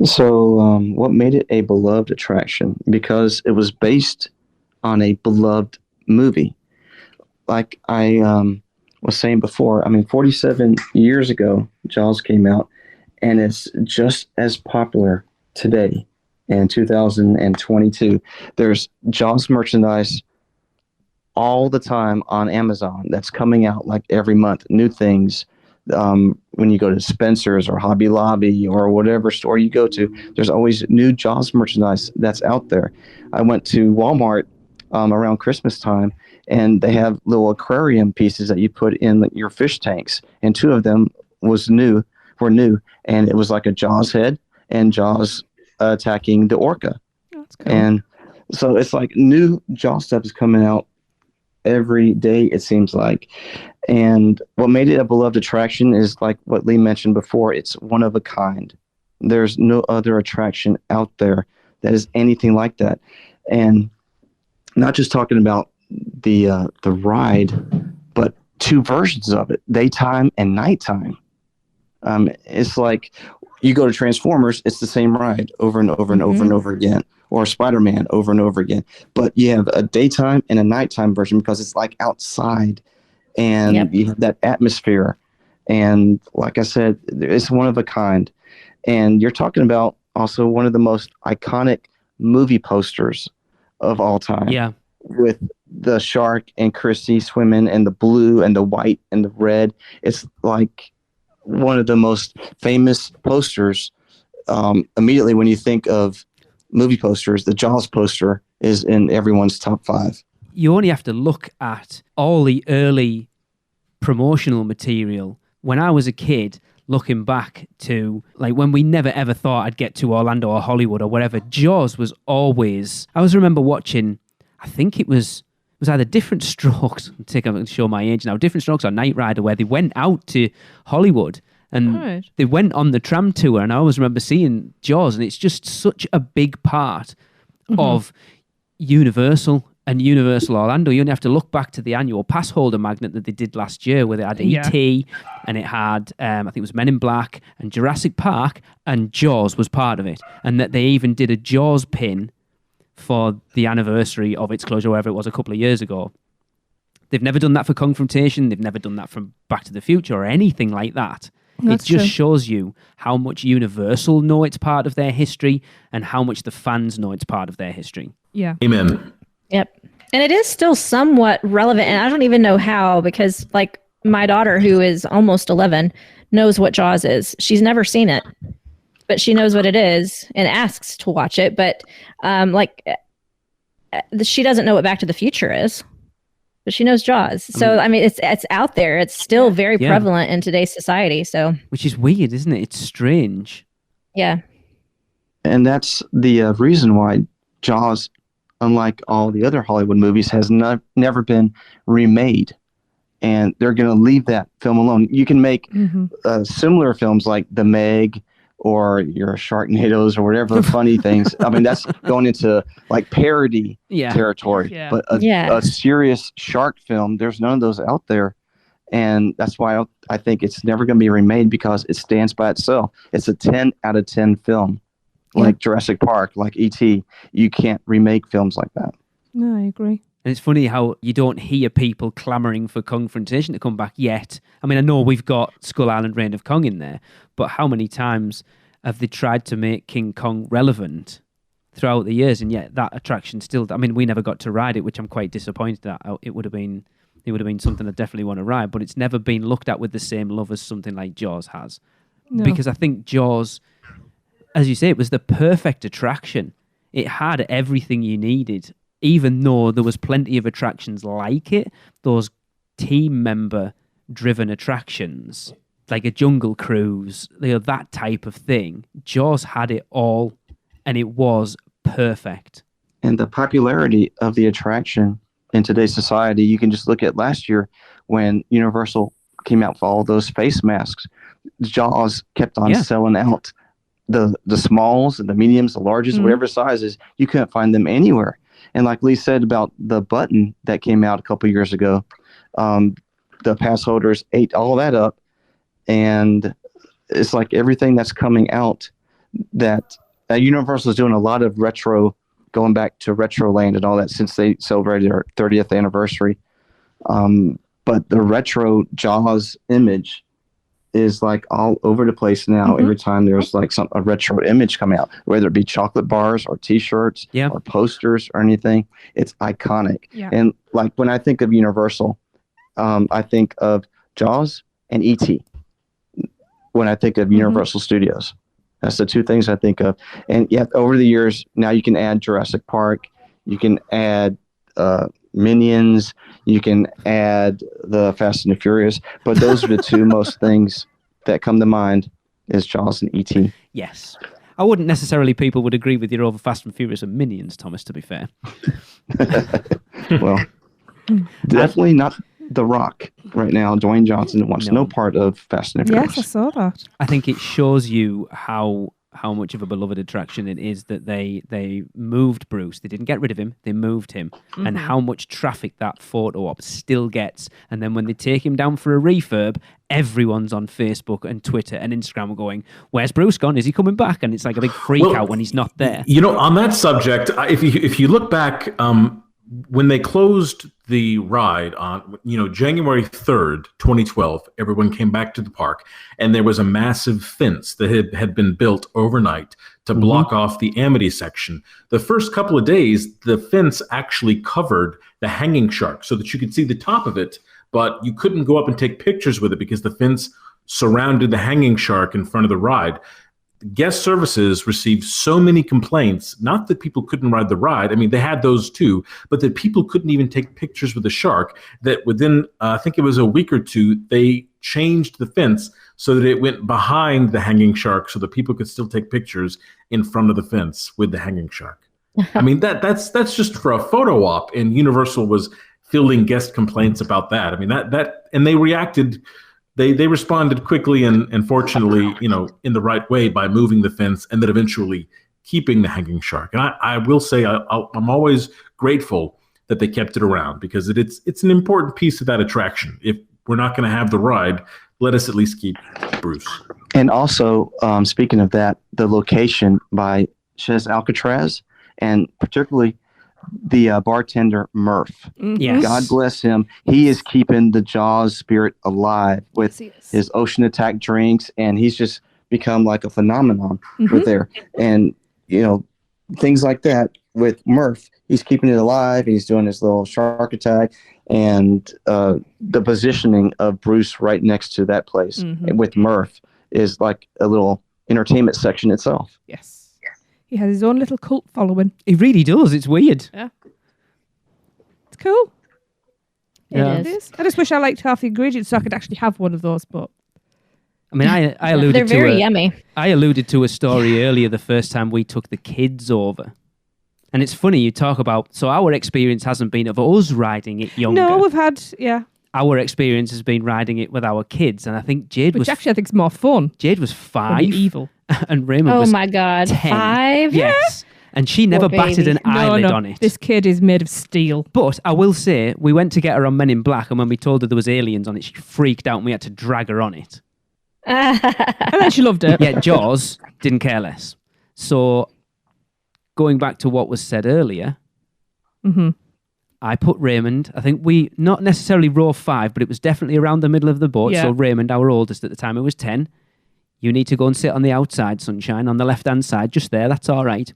So, what made it a beloved attraction? Because it was based on a beloved movie. Like I was saying before, 47 years ago, Jaws came out, and it's just as popular today in 2022. There's Jaws merchandise all the time on Amazon that's coming out like every month, new things. When you go to Spencer's or Hobby Lobby or whatever store you go to, there's always new Jaws merchandise that's out there. I went to Walmart around Christmas time, and they have little aquarium pieces that you put in your fish tanks, and two of them were new, and it was like a Jaws head and Jaws attacking the orca. That's cool. And so it's like new Jaws stuff is coming out every day, it seems like. And what made it a beloved attraction is like what Lee mentioned before, it's one of a kind. There's no other attraction out there that is anything like that. And not just talking about the ride, but two versions of it, daytime and nighttime. It's like you go to Transformers, it's the same ride over and over and over and over again, or Spider-Man over and over again. But you have a daytime and a nighttime version because it's like outside, and you have that atmosphere. And like I said, it's one of a kind. And you're talking about also one of the most iconic movie posters of all time. Yeah. With the shark and Chrissy swimming and the blue and the white and the red. It's like one of the most famous posters. Immediately when you think of movie posters, the Jaws poster is in everyone's top 5. You only have to look at all the early promotional material. When I was a kid, looking back to like when we never ever thought I'd get to Orlando or Hollywood or wherever, Jaws was always. I always remember watching. I think it was either Different Strokes. I'm going to show my age now. Different Strokes or Knight Rider, where they went out to Hollywood and they went on the tram tour. And I always remember seeing Jaws, and it's just such a big part of Universal and Universal Orlando. You only have to look back to the annual pass holder magnet that they did last year, where they had E.T. and it had, I think it was Men in Black and Jurassic Park, and Jaws was part of it. And that they even did a Jaws pin for the anniversary of its closure, wherever it was a couple of years ago. They've never done that for Confrontation. They've never done that from Back to the Future or anything like that. It just shows you how much Universal know it's part of their history and how much the fans know it's part of their history. Yeah. Amen. Yep. And it is still somewhat relevant. And I don't even know how, because like my daughter, who is almost 11, knows what Jaws is. She's never seen it, but she knows what it is and asks to watch it. But she doesn't know what Back to the Future is, but she knows Jaws. So, it's out there. It's still very prevalent in today's society. So, which is weird, isn't it? It's strange. Yeah. And that's the reason why Jaws, unlike all the other Hollywood movies, has never been remade. And they're going to leave that film alone. You can make similar films like The Meg or your Sharknadoes or whatever funny things. That's going into like parody territory. Yeah. But a serious shark film, there's none of those out there. And that's why I think it's never going to be remade, because it stands by itself. It's a 10 out of 10 film. Like Jurassic Park, like E.T. You can't remake films like that. No, I agree. And it's funny how you don't hear people clamoring for Confrontation to come back yet. I know we've got Skull Island Reign of Kong in there, but how many times have they tried to make King Kong relevant throughout the years, and yet that attraction still. I mean, we never got to ride it, which I'm quite disappointed at. It would have been something I definitely want to ride, but it's never been looked at with the same love as something like Jaws has. No. Because I think Jaws, as you say, it was the perfect attraction. It had everything you needed, even though there was plenty of attractions like it, those team member driven attractions, like a Jungle Cruise, that type of thing. Jaws had it all, and it was perfect. And the popularity of the attraction in today's society, you can just look at last year when Universal came out with all those face masks. Jaws kept on selling out the smalls and the mediums, the larges, whatever sizes. You couldn't find them anywhere. And like Lee said about the button that came out a couple years ago, the pass holders ate all that up. And it's like everything that's coming out that Universal is doing a lot of retro, going back to Retroland and all that since they celebrated their 30th anniversary. But the retro Jaws image is like all over the place now. Every time there's like a retro image come out, whether it be chocolate bars or T-shirts or posters or anything, it's iconic. Yeah. And like when I think of Universal, I think of Jaws and E.T. when I think of Universal Studios. That's the two things I think of. And yet over the years, now you can add Jurassic Park, you can add Minions, you can add the Fast and the Furious, but those are the two most things that come to mind is Jaws and E.T. Yes. I wouldn't necessarily people would agree with you over Fast and Furious and Minions, Thomas, to be fair. Well, definitely not The Rock right now. Dwayne Johnson wants no part of Fast and the Furious. Yes, I saw that. I think it shows you how much of a beloved attraction it is that they moved Bruce. They didn't get rid of him. They moved him. And how much traffic that photo op still gets. And then when they take him down for a refurb, everyone's on Facebook and Twitter and Instagram going, where's Bruce gone? Is he coming back? And it's like a big freak out when he's not there. You know, on that subject, if you look back, when they closed the ride on, January 3rd, 2012, everyone came back to the park, and there was a massive fence that had been built overnight to block off the Amity section. The first couple of days, the fence actually covered the hanging shark so that you could see the top of it, but you couldn't go up and take pictures with it because the fence surrounded the hanging shark in front of the ride. Guest services received so many complaints, not that people couldn't ride the ride. I mean, they had those too, but that people couldn't even take pictures with the shark, that within, I think it was a week or two, they changed the fence so that it went behind the hanging shark so that people could still take pictures in front of the fence with the hanging shark. I mean, that's just for a photo op, and Universal was fielding guest complaints about that. I mean, and they reacted. They responded quickly and fortunately, in the right way by moving the fence and then eventually keeping the hanging shark. And I will say I'm always grateful that they kept it around because it's an important piece of that attraction. If we're not going to have the ride, let us at least keep Bruce. And also, speaking of that, the location by Chez Alcatraz, and particularly the bartender Murph. Yes. God bless him. He is keeping the Jaws spirit alive with his ocean attack drinks, and he's just become like a phenomenon with there. And things like that with Murph, he's keeping it alive. He's doing his little shark attack, and the positioning of Bruce right next to that place with Murph is like a little entertainment section itself. Yes. He has his own little cult following. He really does. It's weird. Yeah. It's cool. It is. I just wish I liked half the ingredients so I could actually have one of those, but... I mean, I alluded They're very yummy. I alluded to a story earlier the first time we took the kids over. And it's funny, you talk about... So our experience hasn't been of us riding it younger. No, we've had... Yeah. Our experience has been riding it with our kids. And I think Jade was... Which actually I think is more fun. Jade was 5. Evil. And Raymond was 10. Oh my God, 5? Yes. And she never batted an eyelid on it. This kid is made of steel. But I will say, we went to get her on Men in Black, and when we told her there was aliens on it, she freaked out and we had to drag her on it. And then she loved it. Yeah, Jaws didn't care less. So, going back to what was said earlier, I put Raymond, I think we, not necessarily row 5, but it was definitely around the middle of the boat. Yeah. So Raymond, our oldest at the time, it was 10. You need to go and sit on the outside, sunshine, on the left-hand side, just there, that's all right.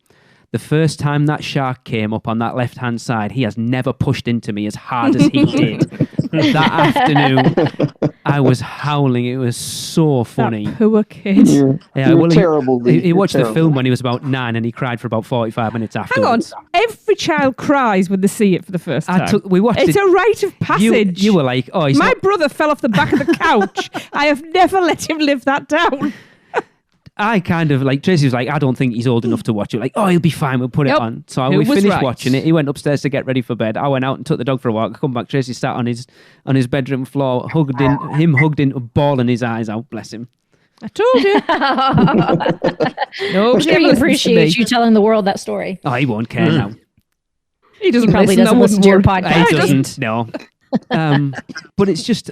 The first time that shark came up on that left-hand side, he has never pushed into me as hard as he did. That afternoon, I was howling. It was so funny. That poor kid. You're terrible. Lee. He You're watched terrible. the film when he was about 9 and he cried for about 45 minutes Hang on. afterwards. Every child cries when they see it for the first time. We watched It's it. a rite of passage. You were like, oh, he's My not... brother fell off the back of the couch. I have never let him live that down. I kind of like, Tracy was like, I don't think he's old enough to watch it. Like, oh, he'll be fine. We'll put it Yep. on. So Who we was finished right? watching it. He went upstairs to get ready for bed. I went out and took the dog for a walk. I come back. Tracy sat on his bedroom floor, hugged in, bawling his eyes out. Bless him. I told you. No, I'm sure he appreciates you telling the world that story. Oh, he won't care now. He doesn't Probably listen. doesn't listen to your word. podcast. He doesn't. No. But it's just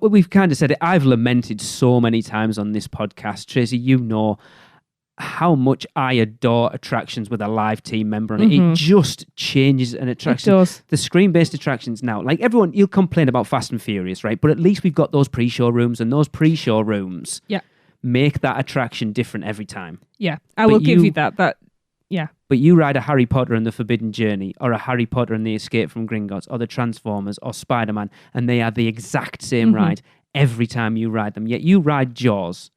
we've kind of said it. I've lamented so many times on this podcast, Tracy. You know how much I adore attractions with a live team member on it. It just changes an attraction. It does. The screen-based attractions now, like everyone, you'll complain about Fast and Furious, right? But at least we've got those pre-show rooms, and those pre-show rooms make that attraction different every time. Yeah, I will give you that. Yeah. But you ride a Harry Potter and the Forbidden Journey, or a Harry Potter and the Escape from Gringotts, or the Transformers, or Spider-Man, and they are the exact same ride every time you ride them. Yet you ride Jaws,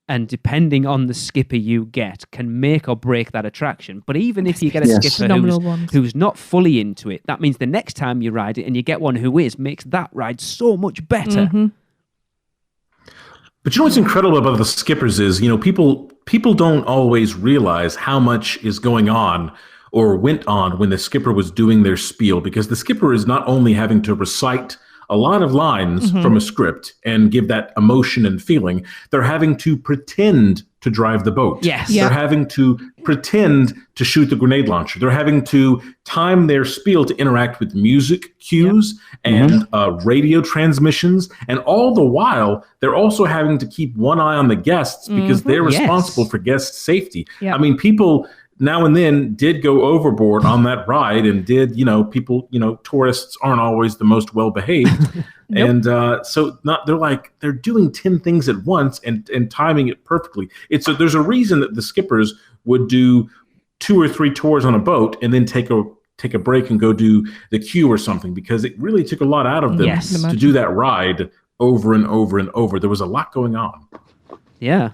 and depending on the skipper you get, can make or break that attraction. But even if you get a skipper who's not fully into it, that means the next time you ride it and you get one who is, makes that ride so much better. But you know what's incredible about the skippers is, people don't always realize how much is going on or went on when the skipper was doing their spiel, because the skipper is not only having to recite a lot of lines from a script and give that emotion and feeling, they're having to pretend to drive the boat. Yes. They're having to pretend to shoot the grenade launcher. They're having to time their spiel to interact with music cues and radio transmissions. And all the while, they're also having to keep one eye on the guests because they're responsible for guest safety. Yep. I mean, people now and then did go overboard on that ride and did, tourists aren't always the most well-behaved. And they're doing 10 things at once and timing it perfectly. There's a reason that the skippers would do 2 or 3 tours on a boat and then take a break and go do the queue or something, because it really took a lot out of them to do that ride over and over and over. There was a lot going on. Yeah.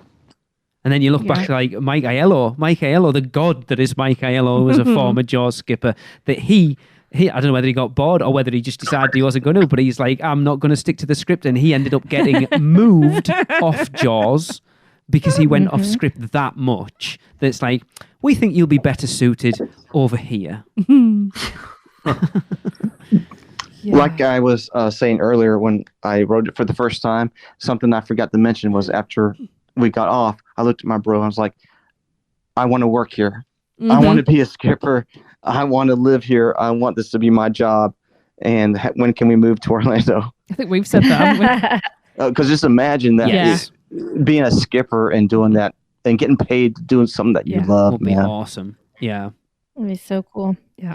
And then you look back like Mike Aiello, the god that is Mike Aiello, who was a former Jaws skipper, that he I don't know whether he got bored or whether he just decided he wasn't going to, but he's like, I'm not going to stick to the script. And he ended up getting moved off Jaws because he went off script that much. That's like, we think you'll be better suited over here. Like I was saying earlier, when I wrote it for the first time, something I forgot to mention was after we got off, I looked at my bro and I was like, I want to work here. I want to be a skipper. I want to live here. I want this to be my job. And when can we move to Orlando? I think we've said that, haven't we? Because just imagine that being a skipper and doing that and getting paid doing something that you love, Would be awesome. Yeah. It'd be so cool. Yeah.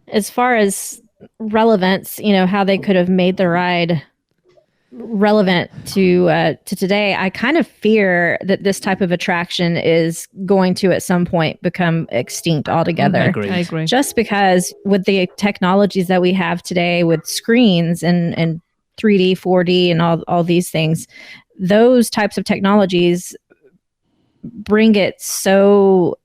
As far as relevance, how they could have made the ride relevant to today, I kind of fear that this type of attraction is going to at some point become extinct altogether. I agree. Just because with the technologies that we have today with screens and 3D, 4D and all these things, those types of technologies bring it so...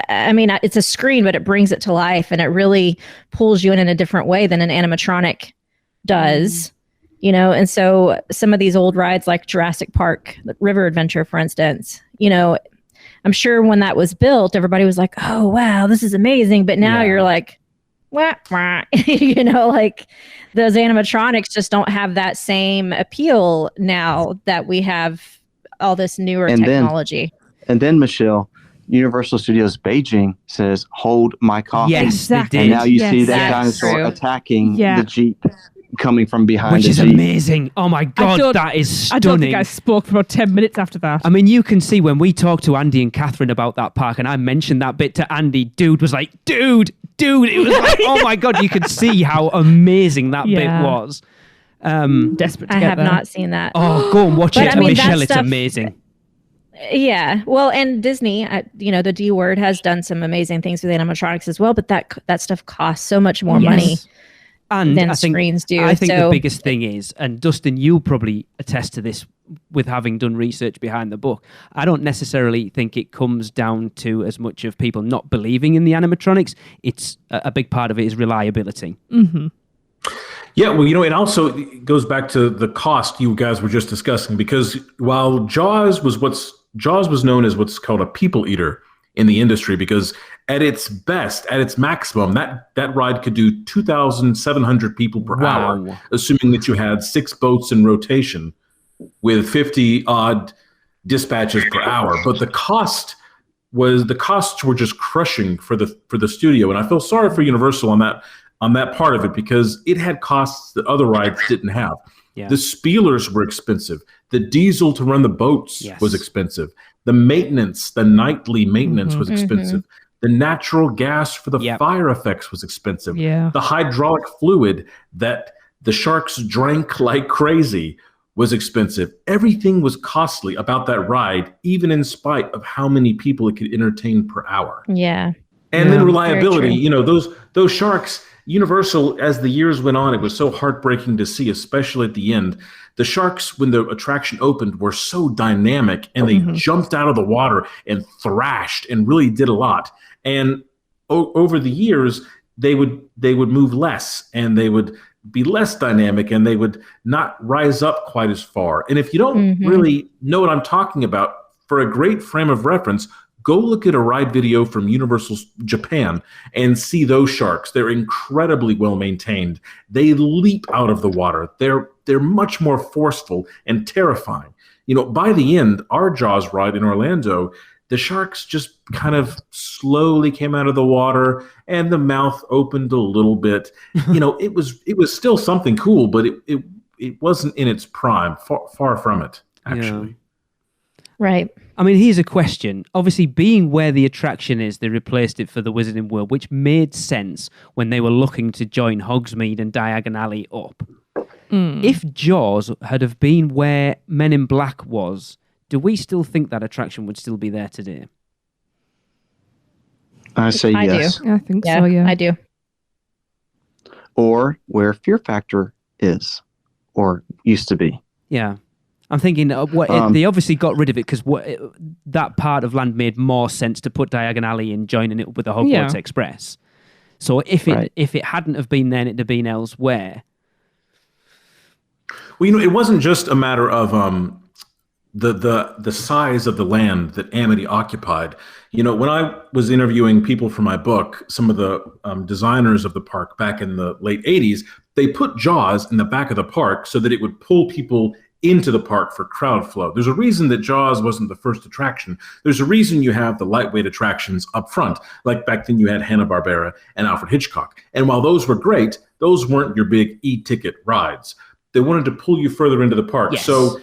I mean, it's a screen, but it brings it to life and it really pulls you in a different way than an animatronic does. And so some of these old rides like Jurassic Park, River Adventure, for instance, I'm sure when that was built, everybody was like, oh, wow, this is amazing. But now you're like, wah, wah. Like those animatronics just don't have that same appeal now that we have all this newer technology. And then, Michelle, Universal Studios Beijing says, hold my coffin. Yes, exactly. they And did. now you see that That's dinosaur true. attacking the Jeep coming from behind Which the is Jeep. amazing. Oh my God, that is stunning. I don't think I spoke for about 10 minutes after that. I mean, you can see when we talked to Andy and Catherine about that park and I mentioned that bit to Andy, dude was like, dude. It was like, oh my God, you could see how amazing that bit was. Desperate to I get have there. not seen that. Oh, go and watch But it, I mean, Michelle. that It's stuff- amazing. Yeah. Well, and Disney, the D word has done some amazing things with animatronics as well, but that stuff costs so much more money And than I think, screens do. I think So the biggest thing is, and Dustin, you'll probably attest to this with having done research behind the book, I don't necessarily think it comes down to as much of people not believing in the animatronics. It's a big part of it is reliability. Mm-hmm. Yeah, well, it also goes back to the cost you guys were just discussing, because while Jaws was known as what's called a people eater in the industry, because at its best, at its maximum, that ride could do 2,700 people per hour, assuming that you had 6 boats in rotation with 50 odd dispatches per hour. But the costs were just crushing for the studio, and I feel sorry for Universal on that part of it, because it had costs that other rides didn't have. Yeah. The Spielers were expensive. The diesel to run the boats was expensive. The maintenance, the nightly maintenance was expensive. The natural gas for the fire effects was expensive. Yeah. The hydraulic fluid that the sharks drank like crazy was expensive. Everything was costly about that ride, even in spite of how many people it could entertain per hour. yeah. And then Very reliability, true. those sharks, Universal, as the years went on, it was so heartbreaking to see, especially at the end. The sharks, when the attraction opened, were so dynamic, and they jumped out of the water and thrashed and really did a lot. And over the years, they would move less, and they would be less dynamic, and they would not rise up quite as far. And if you don't really know what I'm talking about, for a great frame of reference, go look at a ride video from Universal Japan and see those sharks. They're incredibly well maintained. They leap out of the water. They're much more forceful and terrifying. By the end, our Jaws ride in Orlando, the sharks just kind of slowly came out of the water, and the mouth opened a little bit. It was still something cool, but it wasn't in its prime. Far from it, actually. Yeah. Right. I mean, here's a question. Obviously, being where the attraction is, they replaced it for the Wizarding World, which made sense when they were looking to join Hogsmeade and Diagon Alley up. If Jaws had have been where Men in Black was, do we still think that attraction would still be there today? I say I yes. do. I think so, yeah. I do. Or where Fear Factor is, or used to be. Yeah. I'm thinking they obviously got rid of it because that part of land made more sense to put Diagon Alley in, joining it with the Hogwarts Express. So if it hadn't have been there and it'd have been elsewhere. Well, it wasn't just a matter of the size of the land that Amity occupied. When I was interviewing people for my book, some of the designers of the park back in the late 80s, they put Jaws in the back of the park so that it would pull people into the park for crowd flow. There's a reason that Jaws wasn't the first attraction. There's a reason you have the lightweight attractions up front. Like back then you had Hanna-Barbera and Alfred Hitchcock. And while those were great, those weren't your big e-ticket rides. They wanted to pull you further into the park. Yes. So,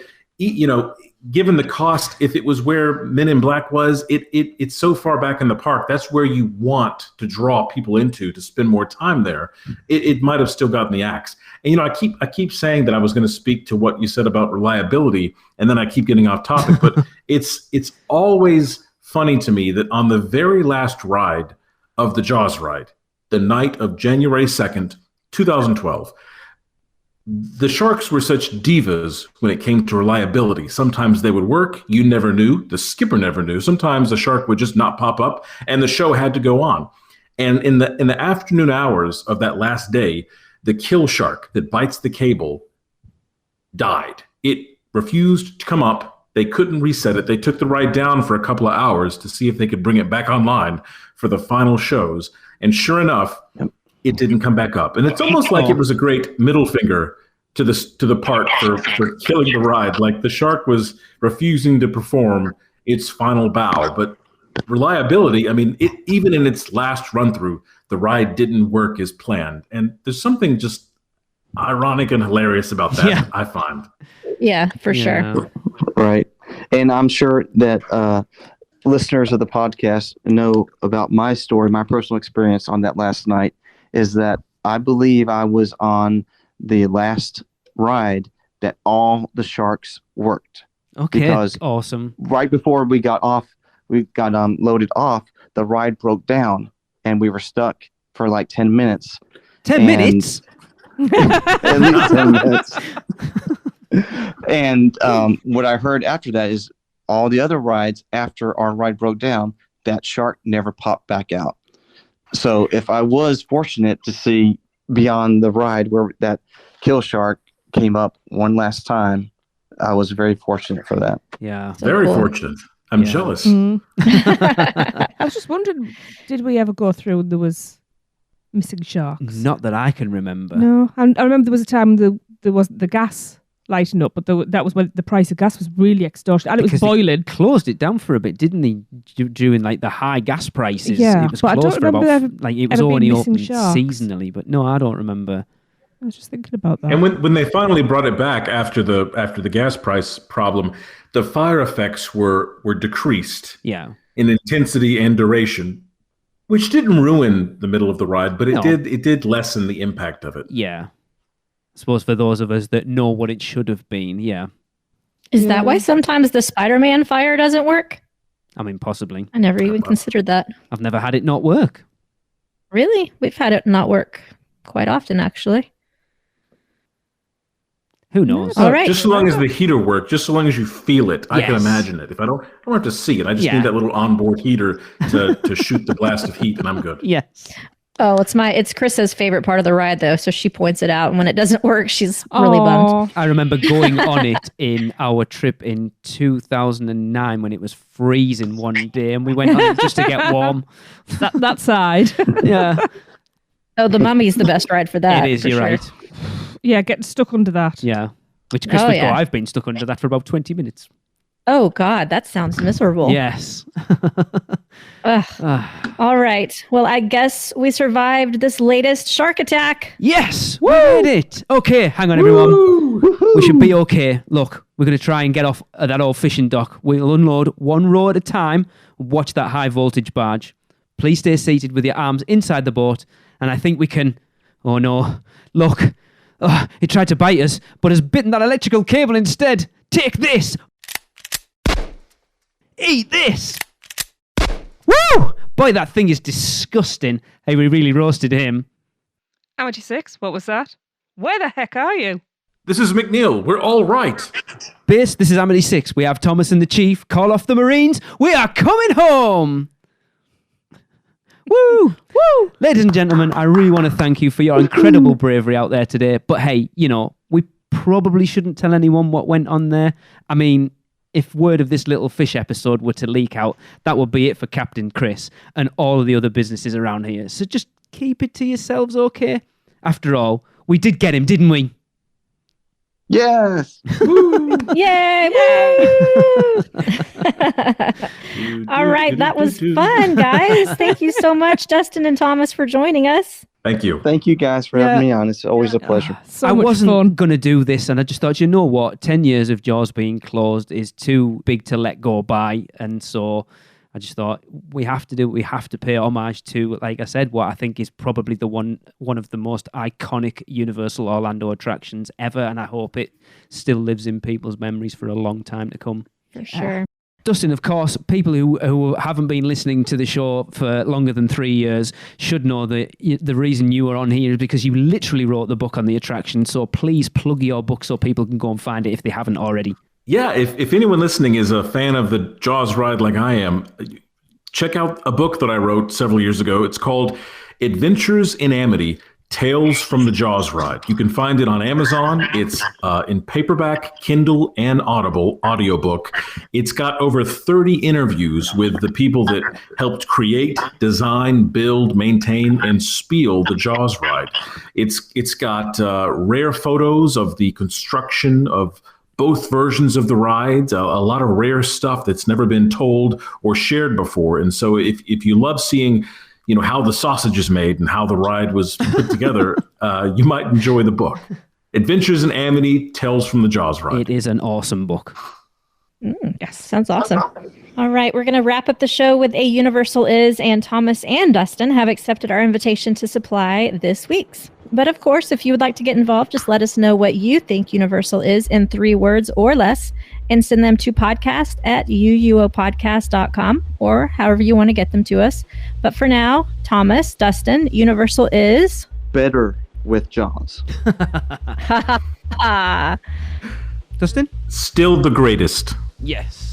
given the cost, if it was where Men in Black was, it's so far back in the park. That's where you want to draw people into to spend more time there. It might have still gotten the axe. And I keep saying that I was going to speak to what you said about reliability, and then I keep getting off topic. But it's always funny to me that on the very last ride of the Jaws ride, the night of January 2nd, 2012. The sharks were such divas when it came to reliability. Sometimes they would work. You never knew. The skipper never knew. Sometimes the shark would just not pop up, and the show had to go on. And in the afternoon hours of that last day, the kill shark that bites the cable died. It refused to come up. They couldn't reset it. They took the ride down for a couple of hours to see if they could bring it back online for the final shows. And sure enough, it didn't come back up. And it's almost like it was a great middle finger to the park for killing the ride. Like the shark was refusing to perform its final bow. But reliability, I mean, even in its last run through, the ride didn't work as planned. And there's something just ironic and hilarious about that, I find. Yeah, for sure. Right. And I'm sure that listeners of the podcast know about my story. My personal experience on that last night is that I believe I was on the last ride that all the sharks worked. Okay, because awesome. right before we got loaded off, the ride broke down, and we were stuck for like 10 minutes. 10 minutes? At least 10 minutes. And what I heard after that is all the other rides after our ride broke down, that shark never popped back out. So if I was fortunate to see beyond the ride where that kill shark came up one last time, I was very fortunate for that. Yeah. So Very cool. fortunate. I'm jealous. I was just wondering, did we ever go through and there was missing sharks? Not that I can remember. No. I remember there was a time there was the gas lighting up, but that was when the price of gas was really extortionate, and it was Because they boiling. closed it down for a bit, didn't they? During like the high gas prices, Yeah, it was but I don't closed for about remember like it was ever being only missing open sharks. seasonally. But no, I don't remember. I was just thinking about that. And when they finally brought it back after the gas price problem, the fire effects were decreased Yeah, in intensity and duration, which didn't ruin the middle of the ride, but No. it did lessen the impact of it. yeah. I suppose for those of us that know what it should have been, yeah. Is that why sometimes the Spider-Man fire doesn't work? I mean, possibly. I never even considered that. I've never had it not work. Really? We've had it not work quite often, actually. Who knows? All right. Just so long as the heater works, just so long as you feel it, I can Yes. imagine it. If I don't have to see it. I just Yeah. need that little onboard heater to shoot the blast of heat, and I'm good. Yes. Oh, it's Chris's favorite part of the ride, though. So she points it out, and when it doesn't work, she's really bummed. Aw. I remember going on it in our trip in 2009 when it was freezing one day, and we went on it just to get warm. that side. Yeah, Oh, the Mummy's the best ride for that. it is. for You're sure. right. Yeah, getting stuck under that. Yeah. Which Chris Oh, would yeah. go, I've been stuck under that for about 20 minutes. Oh God, that sounds miserable. Yes. Ugh. Ah. All right. Well, I guess we survived this latest shark attack. Yes, we did it. Okay, hang on, everyone. We should be okay. Look, we're going to try and get off at that old fishing dock. We'll unload one row at a time. Watch that high voltage barge. Please stay seated with your arms inside the boat. And I think we can... Oh, no. Look. Oh, it tried to bite us, but has bitten that electrical cable instead. Take this. Eat this. Woo! Boy, that thing is disgusting. Hey, we really roasted him. Amity 6, what was that? Where the heck are you? This is McNeil. We're all right. Base, this is Amity 6. We have Thomas and the Chief. Call off the Marines. We are coming home. Woo! Woo! Ladies and gentlemen, I really want to thank you for your incredible bravery out there today. But hey, you know, we probably shouldn't tell anyone what went on there. I mean, if word of this little fish episode were to leak out, that would be it for Captain Chris and all of the other businesses around here. So just keep it to yourselves, okay? After all, we did get him, didn't we? Yes. Yay! Woo! All right, that was fun, guys. Thank you so much, Dustin and Thomas, for joining us. Thank you. Thank you guys for having me on. It's always a pleasure. So I much wasn't fun. going to do this, and I just thought, you know what? 10 years of Jaws being closed is too big to let go by. And so I just thought, we have to do it. We have to pay homage to, like I said, what I think is probably the one of the most iconic Universal Orlando attractions ever. And I hope it still lives in people's memories for a long time to come. For sure. Dustin, of course, people who haven't been listening to the show for longer than 3 years should know that the reason you are on here is because you literally wrote the book on the attraction. So please plug your book so people can go and find it if they haven't already. Yeah, if anyone listening is a fan of the Jaws ride like I am, check out a book that I wrote several years ago. It's called Adventures in Amity, Tales from the Jaws Ride. You can find it on Amazon. It's in paperback, Kindle, and Audible audiobook. It's got over 30 interviews with the people that helped create, design, build, maintain, and spiel the Jaws ride. It's got rare photos of the construction of both versions of the rides, a lot of rare stuff that's never been told or shared before. And so if you love seeing, you know, how the sausage is made and how the ride was put together, you might enjoy the book. Adventures in Amity, Tales from the Jaws Ride. It is an awesome book. Yes, sounds awesome. All right, we're going to wrap up the show with a Universal Is, and Thomas and Dustin have accepted our invitation to supply this week's. But of course, if you would like to get involved, just let us know what you think Universal is in 3 words or less, and send them to podcast@uuopodcast.com or however you want to get them to us. But for now, Thomas, Dustin, Universal is Better with Jaws. Dustin? Still the greatest. Yes.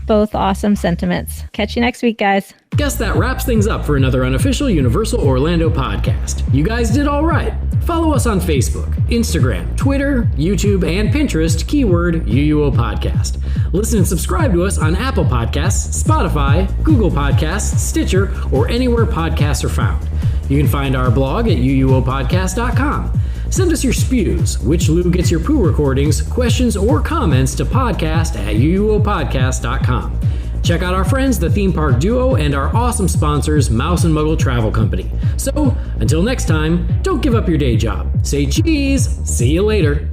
Both awesome sentiments. Catch you next week, guys. Guess that wraps things up for another unofficial Universal Orlando podcast. You guys did all right. Follow us on Facebook, Instagram, Twitter, YouTube, and Pinterest, keyword UUO Podcast. Listen and subscribe to us on Apple Podcasts, Spotify, Google Podcasts, Stitcher, or anywhere podcasts are found. You can find our blog at uuopodcast.com. Send us your spews, which Lou gets your poo recordings, questions, or comments to podcast@uuopodcast.com. Check out our friends, the Theme Park Duo, and our awesome sponsors, Mouse and Muggle Travel Company. So, until next time, don't give up your day job. Say cheese. See you later.